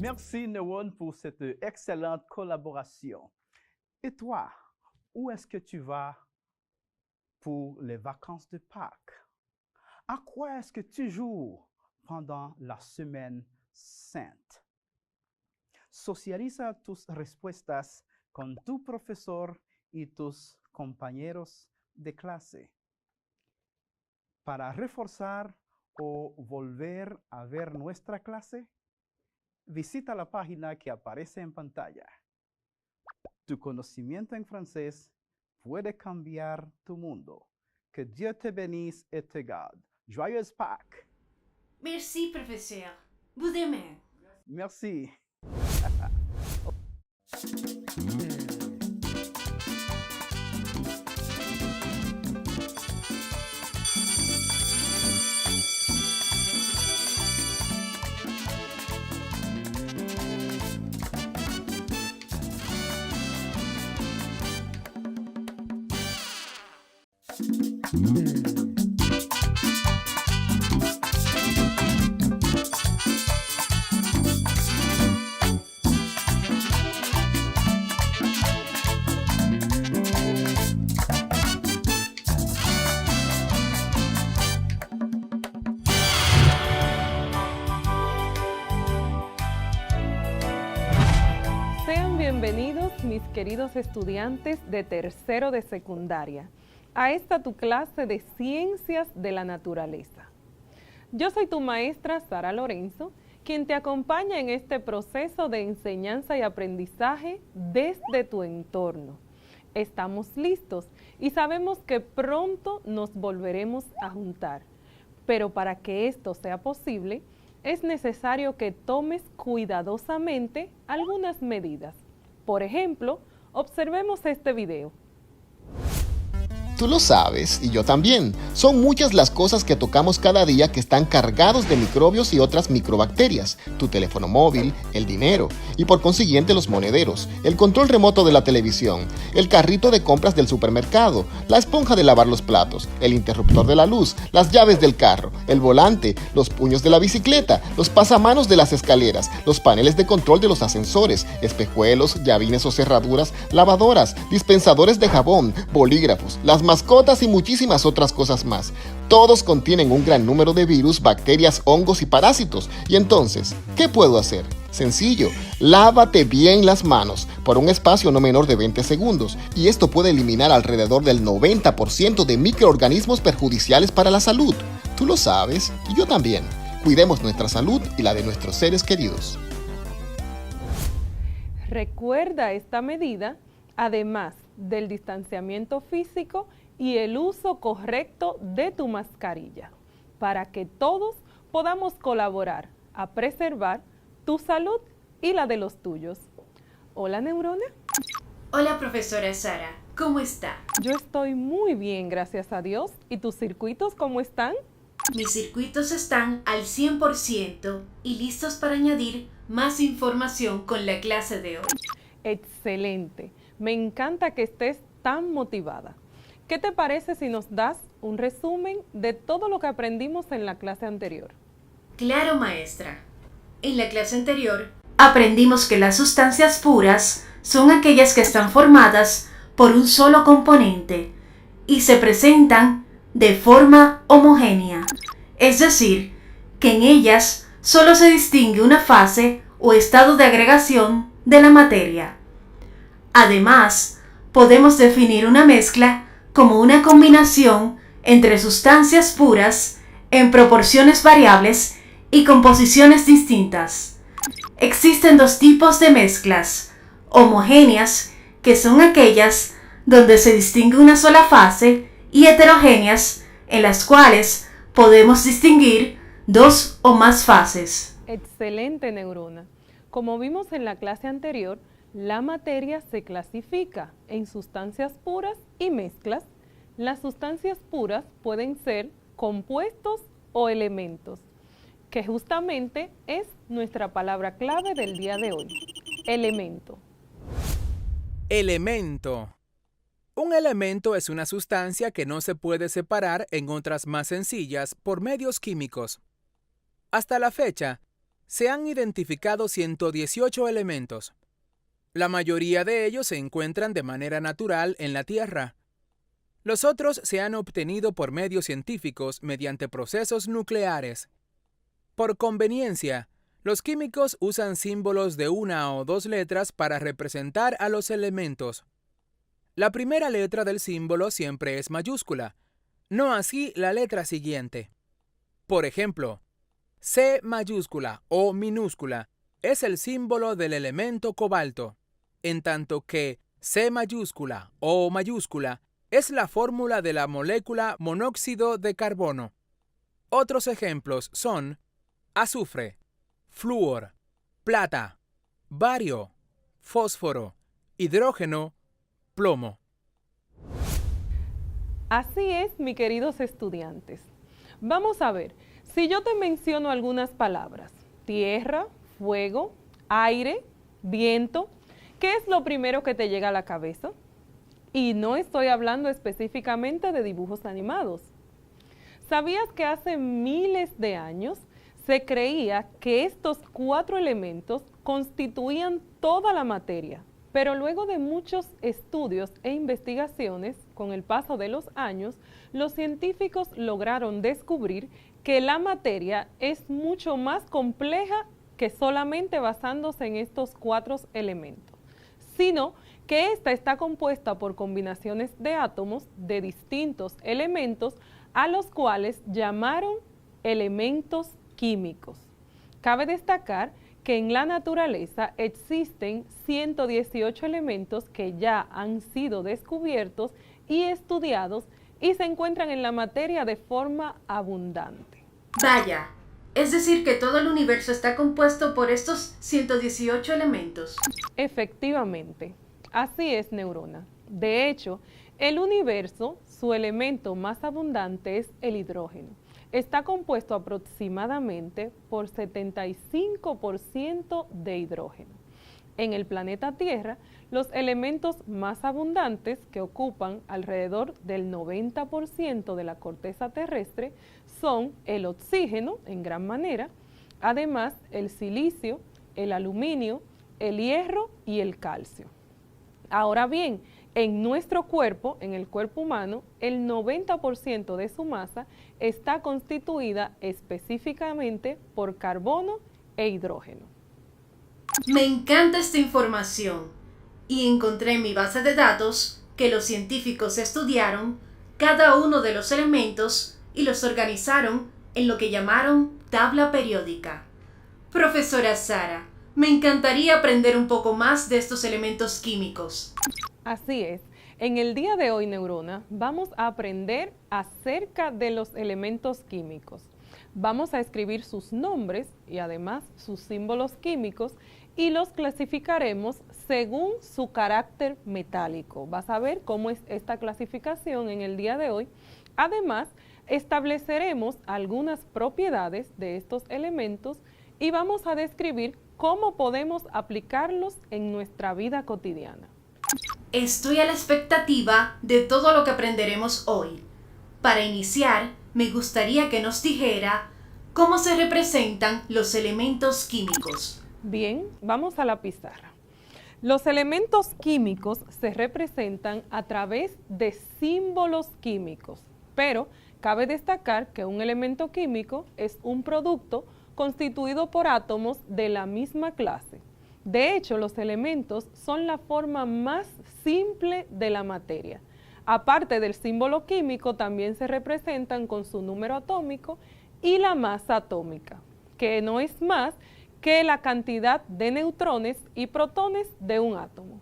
Merci, Neuron, pour cette excellente collaboration. Et toi, où est-ce que tu vas pour les vacances de Pâques? À quoi est-ce que tu joues pendant la semaine sainte? Socializa tus respuestas con tu profesor y tus compañeros de clase. Para reforzar o volver a ver nuestra clase, visita la página que aparece en pantalla. Tu conocimiento en francés puede cambiar tu mundo. Que Dieu te bénisse et te garde. Joyeuse Pâques! Merci, professeur. Vous demain. Merci. Sean bienvenidos mis queridos estudiantes de tercero de secundaria a esta tu clase de Ciencias de la Naturaleza. Yo soy tu maestra Sara Lorenzo, quien te acompaña en este proceso de enseñanza y aprendizaje desde tu entorno. Estamos listos y sabemos que pronto nos volveremos a juntar, pero para que esto sea posible, es necesario que tomes cuidadosamente algunas medidas. Por ejemplo, observemos este video. Tú lo sabes, y yo también. Son muchas las cosas que tocamos cada día que están cargados de microbios y otras microbacterias. Tu teléfono móvil, el dinero, y por consiguiente los monederos, el control remoto de la televisión, el carrito de compras del supermercado, la esponja de lavar los platos, el interruptor de la luz, las llaves del carro, el volante, los puños de la bicicleta, los pasamanos de las escaleras, los paneles de control de los ascensores, espejuelos, llavines o cerraduras, lavadoras, dispensadores de jabón, bolígrafos, las mascotas y muchísimas otras cosas más. Todos contienen un gran número de virus, bacterias, hongos y parásitos. Y entonces, ¿qué puedo hacer? Sencillo, lávate bien las manos por un espacio no menor de 20 segundos. Y esto puede eliminar alrededor del 90% de microorganismos perjudiciales para la salud. Tú lo sabes, y yo también. Cuidemos nuestra salud y la de nuestros seres queridos. Recuerda esta medida, además del distanciamiento físico y el uso correcto de tu mascarilla, para que todos podamos colaborar a preservar tu salud y la de los tuyos. Hola, Neurona. Hola, profesora Sara. ¿Cómo está? Yo estoy muy bien, gracias a Dios. ¿Y tus circuitos cómo están? Mis circuitos están al 100% y listos para añadir más información con la clase de hoy. Excelente. Me encanta que estés tan motivada. ¿Qué te parece si nos das un resumen de todo lo que aprendimos en la clase anterior? Claro, maestra. En la clase anterior aprendimos que las sustancias puras son aquellas que están formadas por un solo componente y se presentan de forma homogénea, es decir, que en ellas solo se distingue una fase o estado de agregación de la materia. Además, podemos definir una mezcla como una combinación entre sustancias puras en proporciones variables y composiciones distintas. Existen dos tipos de mezclas: homogéneas, que son aquellas donde se distingue una sola fase, y heterogéneas, en las cuales podemos distinguir dos o más fases. Excelente, Neurona. Como vimos en la clase anterior, la materia se clasifica en sustancias puras y mezclas. Las sustancias puras pueden ser compuestos o elementos, que justamente es nuestra palabra clave del día de hoy. Elemento. Elemento. Un elemento es una sustancia que no se puede separar en otras más sencillas por medios químicos. Hasta la fecha, se han identificado 118 elementos. La mayoría de ellos se encuentran de manera natural en la Tierra. Los otros se han obtenido por medios científicos mediante procesos nucleares. Por conveniencia, los químicos usan símbolos de una o dos letras para representar a los elementos. La primera letra del símbolo siempre es mayúscula, no así la letra siguiente. Por ejemplo, C mayúscula o minúscula es el símbolo del elemento cobalto, en tanto que C mayúscula o mayúscula es la fórmula de la molécula monóxido de carbono. Otros ejemplos son azufre, flúor, plata, bario, fósforo, hidrógeno, plomo. Así es, mis queridos estudiantes. Vamos a ver, si yo te menciono algunas palabras: tierra, fuego, aire, viento, ¿qué es lo primero que te llega a la cabeza? Y no estoy hablando específicamente de dibujos animados. ¿Sabías que hace miles de años se creía que estos 4 elementos constituían toda la materia? Pero luego de muchos estudios e investigaciones, con el paso de los años, los científicos lograron descubrir que la materia es mucho más compleja que solamente basándose en estos 4 elementos, sino que ésta está compuesta por combinaciones de átomos de distintos elementos, a los cuales llamaron elementos químicos. Cabe destacar que en la naturaleza existen 118 elementos que ya han sido descubiertos y estudiados y se encuentran en la materia de forma abundante. Vaya, es decir que todo el universo está compuesto por estos 118 elementos. Efectivamente, así es, Neurona. De hecho, el universo, su elemento más abundante es el hidrógeno. Está compuesto aproximadamente por 75% de hidrógeno. En el planeta Tierra, los elementos más abundantes, que ocupan alrededor del 90% de la corteza terrestre, son el oxígeno, en gran manera, además el silicio, el aluminio, el hierro y el calcio. Ahora bien, En nuestro cuerpo, en el cuerpo humano, el 90% de su masa está constituida específicamente por carbono e hidrógeno. Me encanta esta información y encontré en mi base de datos que los científicos estudiaron cada uno de los elementos y los organizaron en lo que llamaron tabla periódica. Profesora Sara, me encantaría aprender un poco más de estos elementos químicos. Así es. En el día de hoy, Neurona, vamos a aprender acerca de los elementos químicos. Vamos a escribir sus nombres y además sus símbolos químicos y los clasificaremos según su carácter metálico. Vas a ver cómo es esta clasificación en el día de hoy. Además, estableceremos algunas propiedades de estos elementos y vamos a describir cómo podemos aplicarlos en nuestra vida cotidiana. Estoy a la expectativa de todo lo que aprenderemos hoy. Para iniciar, me gustaría que nos dijera cómo se representan los elementos químicos. Bien, vamos a la pizarra. Los elementos químicos se representan a través de símbolos químicos, pero cabe destacar que un elemento químico es un producto constituido por átomos de la misma clase. De hecho, los elementos son la forma más simple de la materia. Aparte del símbolo químico, también se representan con su número atómico y la masa atómica, que no es más que la cantidad de neutrones y protones de un átomo.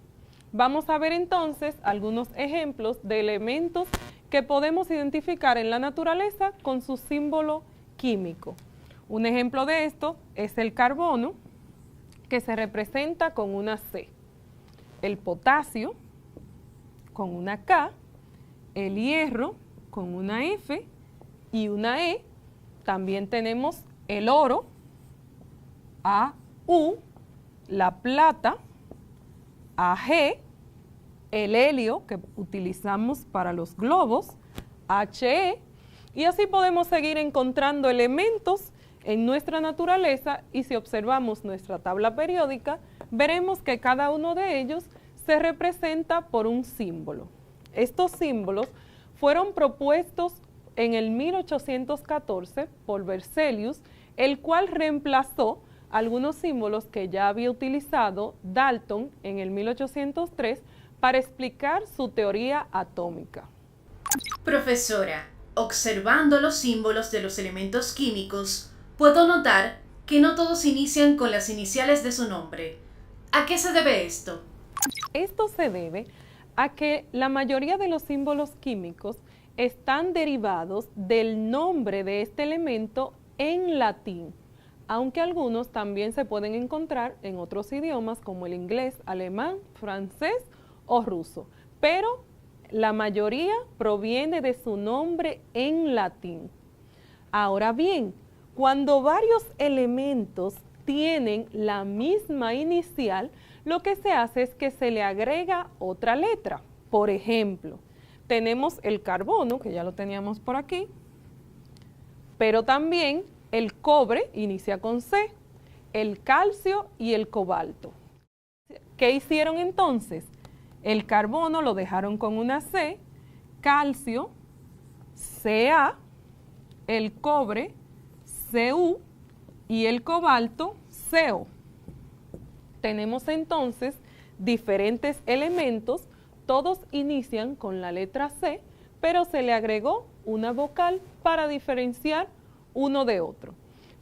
Vamos a ver entonces algunos ejemplos de elementos que podemos identificar en la naturaleza con su símbolo químico. Un ejemplo de esto es el carbono, que se representa con una C, el potasio con una K, el hierro con una F y una E. También tenemos el oro, AU, la plata, AG, el helio que utilizamos para los globos, HE, y así podemos seguir encontrando elementos en nuestra naturaleza, y si observamos nuestra tabla periódica, veremos que cada uno de ellos se representa por un símbolo. Estos símbolos fueron propuestos en el 1814 por Berzelius, el cual reemplazó algunos símbolos que ya había utilizado Dalton en el 1803 para explicar su teoría atómica. Profesora, observando los símbolos de los elementos químicos, puedo notar que no todos inician con las iniciales de su nombre. ¿A qué se debe esto? Esto se debe a que la mayoría de los símbolos químicos están derivados del nombre de este elemento en latín, aunque algunos también se pueden encontrar en otros idiomas como el inglés, alemán, francés o ruso, pero la mayoría proviene de su nombre en latín. Ahora bien, cuando varios elementos tienen la misma inicial, lo que se hace es que se le agrega otra letra. Por ejemplo, tenemos el carbono, que ya lo teníamos por aquí, pero también el cobre inicia con C, el calcio y el cobalto. ¿Qué hicieron entonces? El carbono lo dejaron con una C, calcio, Ca, el cobre, Cu y el cobalto, Co. Tenemos entonces diferentes elementos, todos inician con la letra C, pero se le agregó una vocal para diferenciar uno de otro.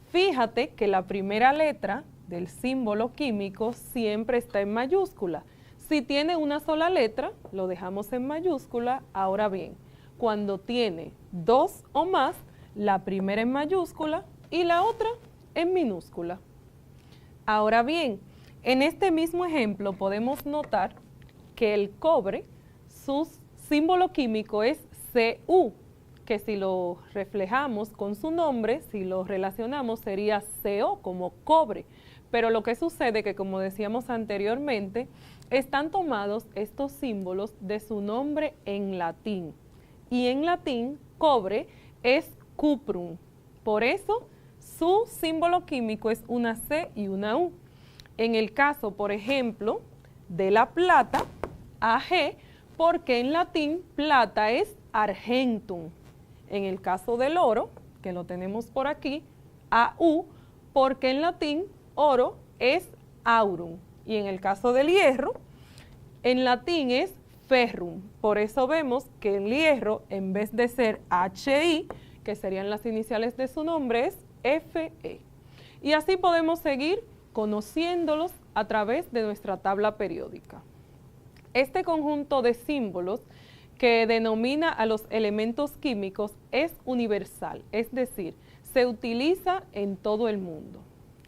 Fíjate que la primera letra del símbolo químico siempre está en mayúscula. Si tiene una sola letra, lo dejamos en mayúscula. Ahora bien, cuando tiene dos o más, la primera en mayúscula y la otra en minúscula. Ahora bien, en este mismo ejemplo podemos notar que el cobre, su símbolo químico es Cu, que si lo reflejamos con su nombre, si lo relacionamos sería Co como cobre. Pero lo que sucede que, como decíamos anteriormente, están tomados estos símbolos de su nombre en latín. Y en latín, cobre es cuprum. Por eso, su símbolo químico es una C y una U. En el caso, por ejemplo, de la plata, Ag, porque en latín plata es argentum. En el caso del oro, que lo tenemos por aquí, AU, porque en latín oro es aurum. Y en el caso del hierro, en latín es ferrum. Por eso vemos que el hierro, en vez de ser HI, que serían las iniciales de su nombre, es FE. Y así podemos seguir conociéndolos a través de nuestra tabla periódica. Este conjunto de símbolos que denomina a los elementos químicos es universal, es decir, se utiliza en todo el mundo.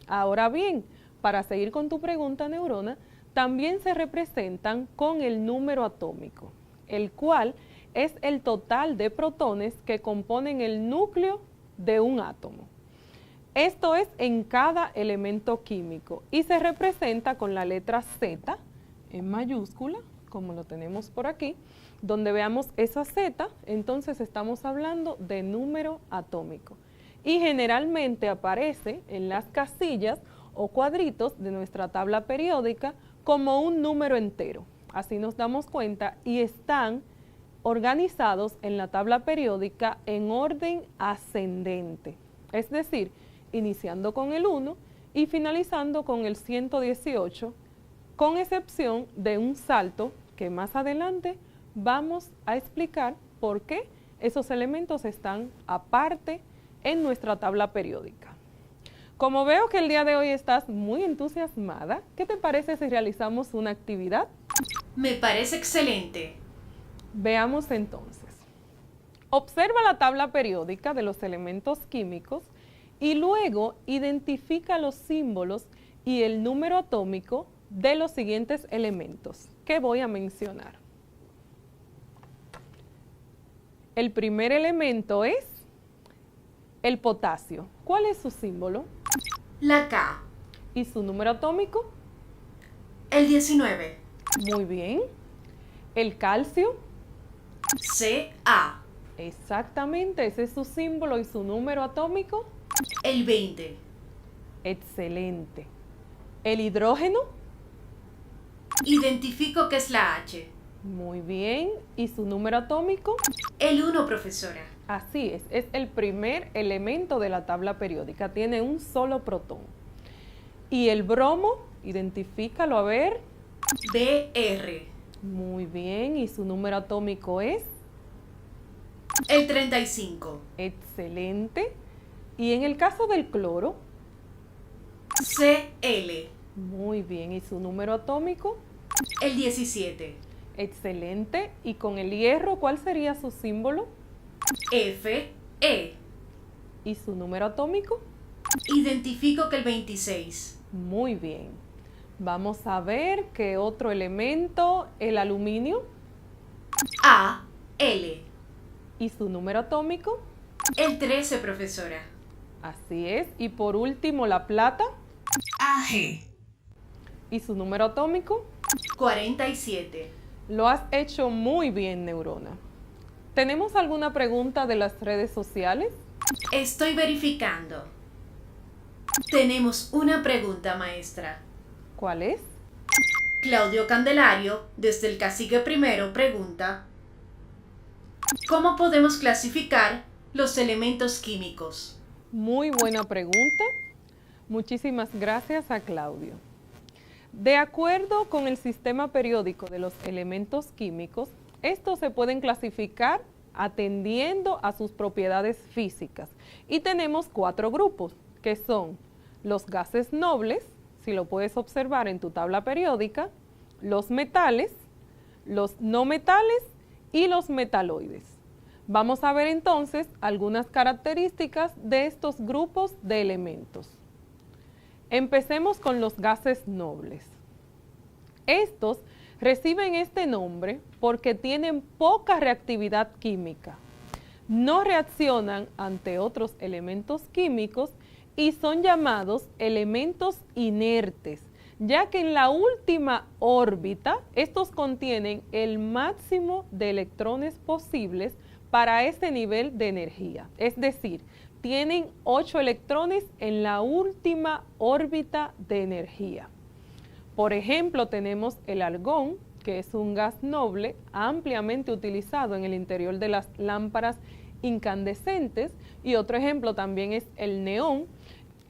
Ahora bien, para seguir con tu pregunta, Neurona, también se representan con el número atómico, el cual es el total de protones que componen el núcleo de un átomo. Esto es en cada elemento químico y se representa con la letra Z en mayúscula, como lo tenemos por aquí. Donde veamos esa Z, entonces estamos hablando de número atómico. Y generalmente aparece en las casillas o cuadritos de nuestra tabla periódica como un número entero. Así nos damos cuenta y están organizados en la tabla periódica en orden ascendente. Es decir, iniciando con el 1 y finalizando con el 118, con excepción de un salto que más adelante vamos a explicar por qué esos elementos están aparte en nuestra tabla periódica. Como veo que el día de hoy estás muy entusiasmada, ¿qué te parece si realizamos una actividad? Me parece excelente. Veamos entonces. Observa la tabla periódica de los elementos químicos y luego identifica los símbolos y el número atómico de los siguientes elementos que voy a mencionar. El primer elemento es el potasio. ¿Cuál es su símbolo? La K. ¿Y su número atómico? El 19. Muy bien. El calcio. Ca. Exactamente, ese es su símbolo y su número atómico. El 20. Excelente. El hidrógeno. Identifico que es la H. Muy bien. ¿Y su número atómico? El 1, profesora. Así es el primer elemento de la tabla periódica, tiene un solo protón. ¿Y el bromo? Identifícalo, a ver. Br. Muy bien, ¿y su número atómico es? El 35. Excelente. ¿Y en el caso del cloro? Cl. Muy bien, ¿y su número atómico? El 17. Excelente. ¿Y con el hierro cuál sería su símbolo? Fe. ¿Y su número atómico? Identifico que el 26. Muy bien. Vamos a ver qué otro elemento, el aluminio. Al. ¿Y su número atómico? El 13, profesora. Así es. Y por último, la plata. Ag. ¿Y su número atómico? 47. Lo has hecho muy bien, Neurona. ¿Tenemos alguna pregunta de las redes sociales? Estoy verificando. Tenemos una pregunta, maestra. ¿Cuál es? Claudio Candelario, desde el Cacique Primero, pregunta: ¿cómo podemos clasificar los elementos químicos? Muy buena pregunta. Muchísimas gracias a Claudio. De acuerdo con el sistema periódico de los elementos químicos, estos se pueden clasificar atendiendo a sus propiedades físicas. Y tenemos 4 grupos, que son los gases nobles, si lo puedes observar en tu tabla periódica, los metales, los no metales y los metaloides. Vamos a ver entonces algunas características de estos grupos de elementos. Empecemos con los gases nobles. Estos reciben este nombre porque tienen poca reactividad química, no reaccionan ante otros elementos químicos y son llamados elementos inertes, ya que en la última órbita estos contienen el máximo de electrones posibles para ese nivel de energía, es decir, tienen 8 electrones en la última órbita de energía. Por ejemplo, tenemos el argón, que es un gas noble ampliamente utilizado en el interior de las lámparas incandescentes, y otro ejemplo también es el neón,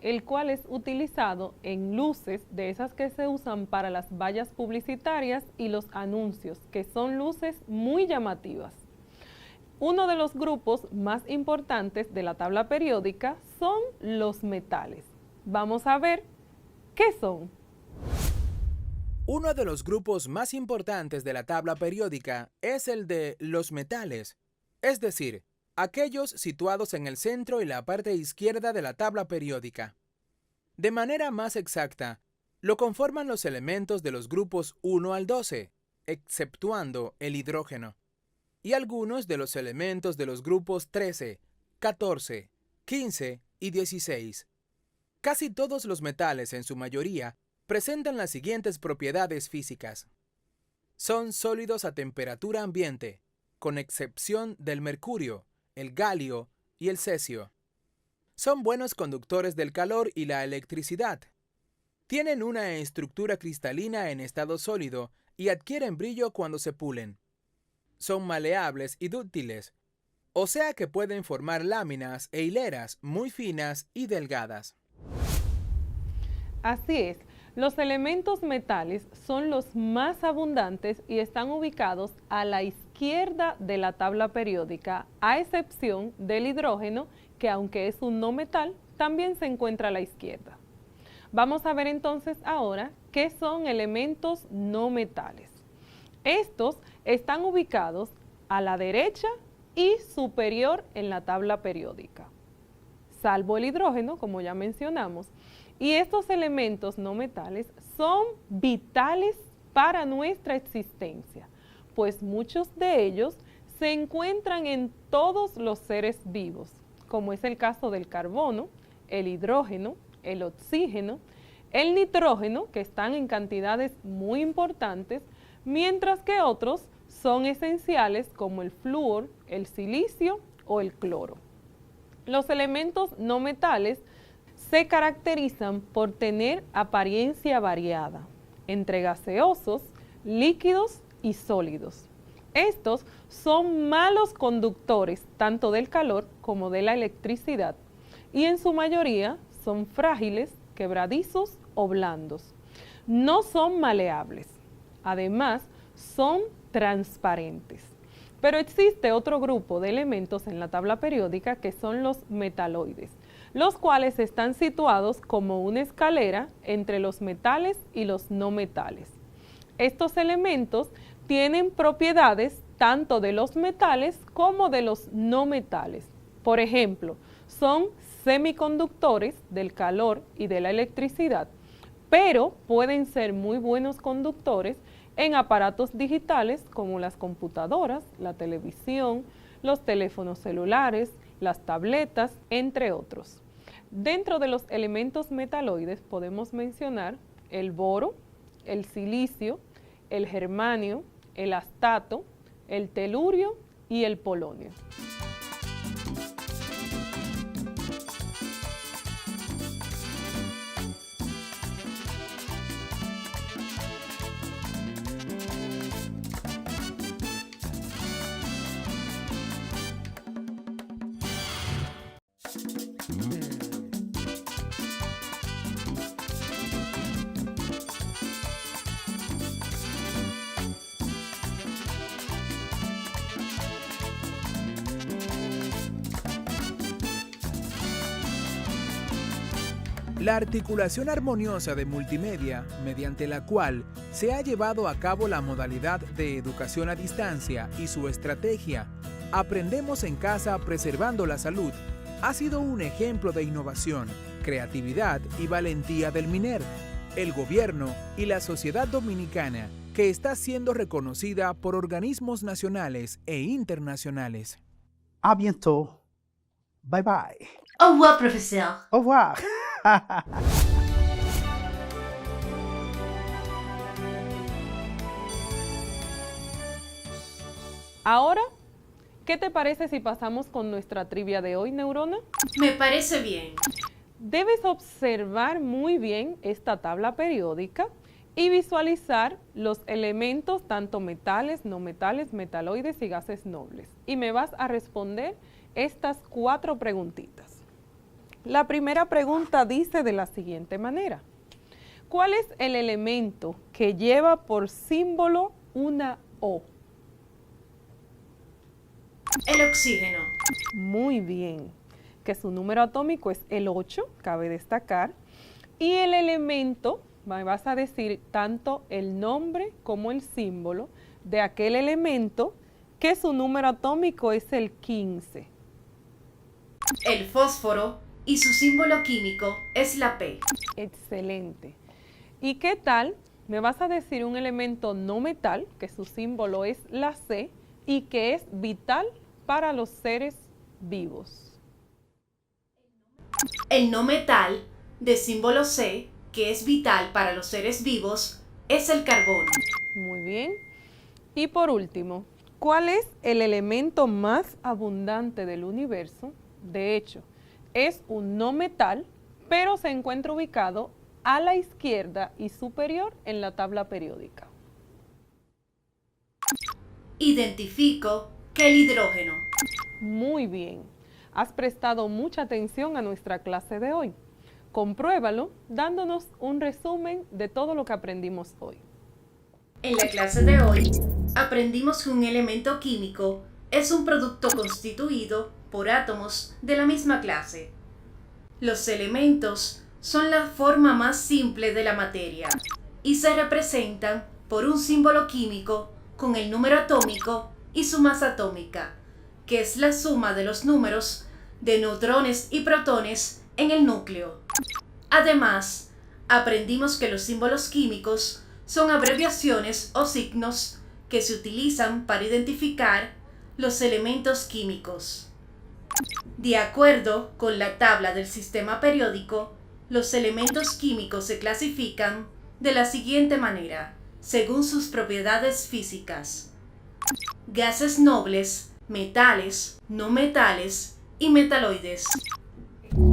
el cual es utilizado en luces de esas que se usan para las vallas publicitarias y los anuncios, que son luces muy llamativas. Uno de los grupos más importantes de la tabla periódica son los metales. Vamos a ver qué son. Uno de los grupos más importantes de la tabla periódica es el de los metales, es decir, aquellos situados en el centro y la parte izquierda de la tabla periódica. De manera más exacta, lo conforman los elementos de los grupos 1 al 12, exceptuando el hidrógeno, y algunos de los elementos de los grupos 13, 14, 15 y 16. Casi todos los metales, en su mayoría, presentan las siguientes propiedades físicas. Son sólidos a temperatura ambiente, con excepción del mercurio, el galio y el cesio. Son buenos conductores del calor y la electricidad. Tienen una estructura cristalina en estado sólido y adquieren brillo cuando se pulen. Son maleables y dúctiles, o sea que pueden formar láminas e hileras muy finas y delgadas. Así es, los elementos metales son los más abundantes y están ubicados a la izquierda de la tabla periódica, a excepción del hidrógeno, que aunque es un no metal, también se encuentra a la izquierda. Vamos a ver entonces ahora qué son elementos no metales. Estos están ubicados a la derecha y superior en la tabla periódica, salvo el hidrógeno, como ya mencionamos. Y estos elementos no metales son vitales para nuestra existencia, pues muchos de ellos se encuentran en todos los seres vivos, como es el caso del carbono, el hidrógeno, el oxígeno, el nitrógeno, que están en cantidades muy importantes, mientras que otros son esenciales como el flúor, el silicio o el cloro. Los elementos no metales se caracterizan por tener apariencia variada entre gaseosos, líquidos y sólidos. Estos son malos conductores tanto del calor como de la electricidad y en su mayoría son frágiles, quebradizos o blandos. No son maleables. Además, son transparentes. Pero existe otro grupo de elementos en la tabla periódica que son los metaloides, los cuales están situados como una escalera entre los metales y los no metales. Estos elementos tienen propiedades tanto de los metales como de los no metales. Por ejemplo, son semiconductores del calor y de la electricidad, pero pueden ser muy buenos conductores en aparatos digitales como las computadoras, la televisión, los teléfonos celulares, las tabletas, entre otros. Dentro de los elementos metaloides podemos mencionar el boro, el silicio, el germanio, el astato, el telurio y el polonio. La articulación armoniosa de multimedia, mediante la cual se ha llevado a cabo la modalidad de educación a distancia y su estrategia, Aprendemos en casa preservando la salud, ha sido un ejemplo de innovación, creatividad y valentía del MINER, el gobierno y la sociedad dominicana, que está siendo reconocida por organismos nacionales e internacionales. À bientôt. Bye bye. Au revoir, professeur. Au revoir. Ahora, ¿qué te parece si pasamos con nuestra trivia de hoy, Neurona? Me parece bien. Debes observar muy bien esta tabla periódica y visualizar los elementos, tanto metales, no metales, metaloides y gases nobles. Y me vas a responder estas 4 preguntitas. La primera pregunta dice de la siguiente manera: ¿cuál es el elemento que lleva por símbolo una O? El oxígeno. Muy bien, que su número atómico es el 8, cabe destacar. Y el elemento, me vas a decir tanto el nombre como el símbolo de aquel elemento que su número atómico es el 15. El fósforo y su símbolo químico es la P. Excelente. ¿Y qué tal? Me vas a decir un elemento no metal, que su símbolo es la C y que es vital para los seres vivos. El no metal, de símbolo C, que es vital para los seres vivos, es el carbono. Muy bien. Y por último, ¿cuál es el elemento más abundante del universo? De hecho, es un no metal, pero se encuentra ubicado a la izquierda y superior en la tabla periódica. Identifico que el hidrógeno. Muy bien. Has prestado mucha atención a nuestra clase de hoy. Compruébalo dándonos un resumen de todo lo que aprendimos hoy. En la clase de hoy, aprendimos que un elemento químico es un producto constituido por átomos de la misma clase. Los elementos son la forma más simple de la materia y se representan por un símbolo químico con el número atómico y su masa atómica, que es la suma de los números de neutrones y protones en el núcleo. Además, aprendimos que los símbolos químicos son abreviaciones o signos que se utilizan para identificar los elementos químicos. De acuerdo con la tabla del sistema periódico, los elementos químicos se clasifican de la siguiente manera, según sus propiedades físicas: gases nobles, metales, no metales y metaloides.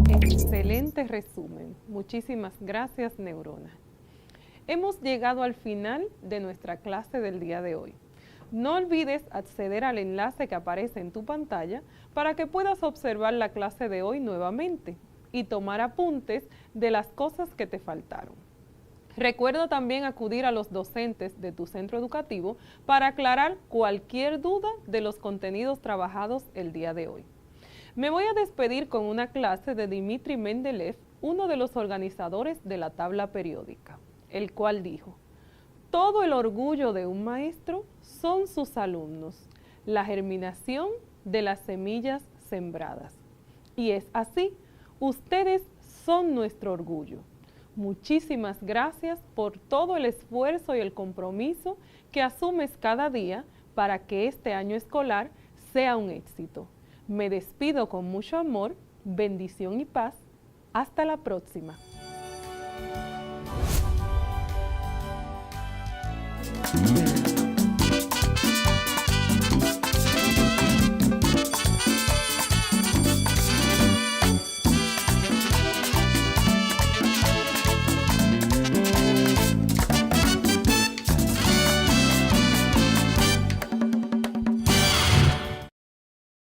Excelente resumen. Muchísimas gracias, Neurona. Hemos llegado al final de nuestra clase del día de hoy. No olvides acceder al enlace que aparece en tu pantalla para que puedas observar la clase de hoy nuevamente y tomar apuntes de las cosas que te faltaron. Recuerda también acudir a los docentes de tu centro educativo para aclarar cualquier duda de los contenidos trabajados el día de hoy. Me voy a despedir con una clase de Dmitri Mendeleev, uno de los organizadores de la tabla periódica, el cual dijo: todo el orgullo de un maestro son sus alumnos, la germinación de las semillas sembradas. Y es así, ustedes son nuestro orgullo. Muchísimas gracias por todo el esfuerzo y el compromiso que asumes cada día para que este año escolar sea un éxito. Me despido con mucho amor, bendición y paz. Hasta la próxima. Mm-hmm.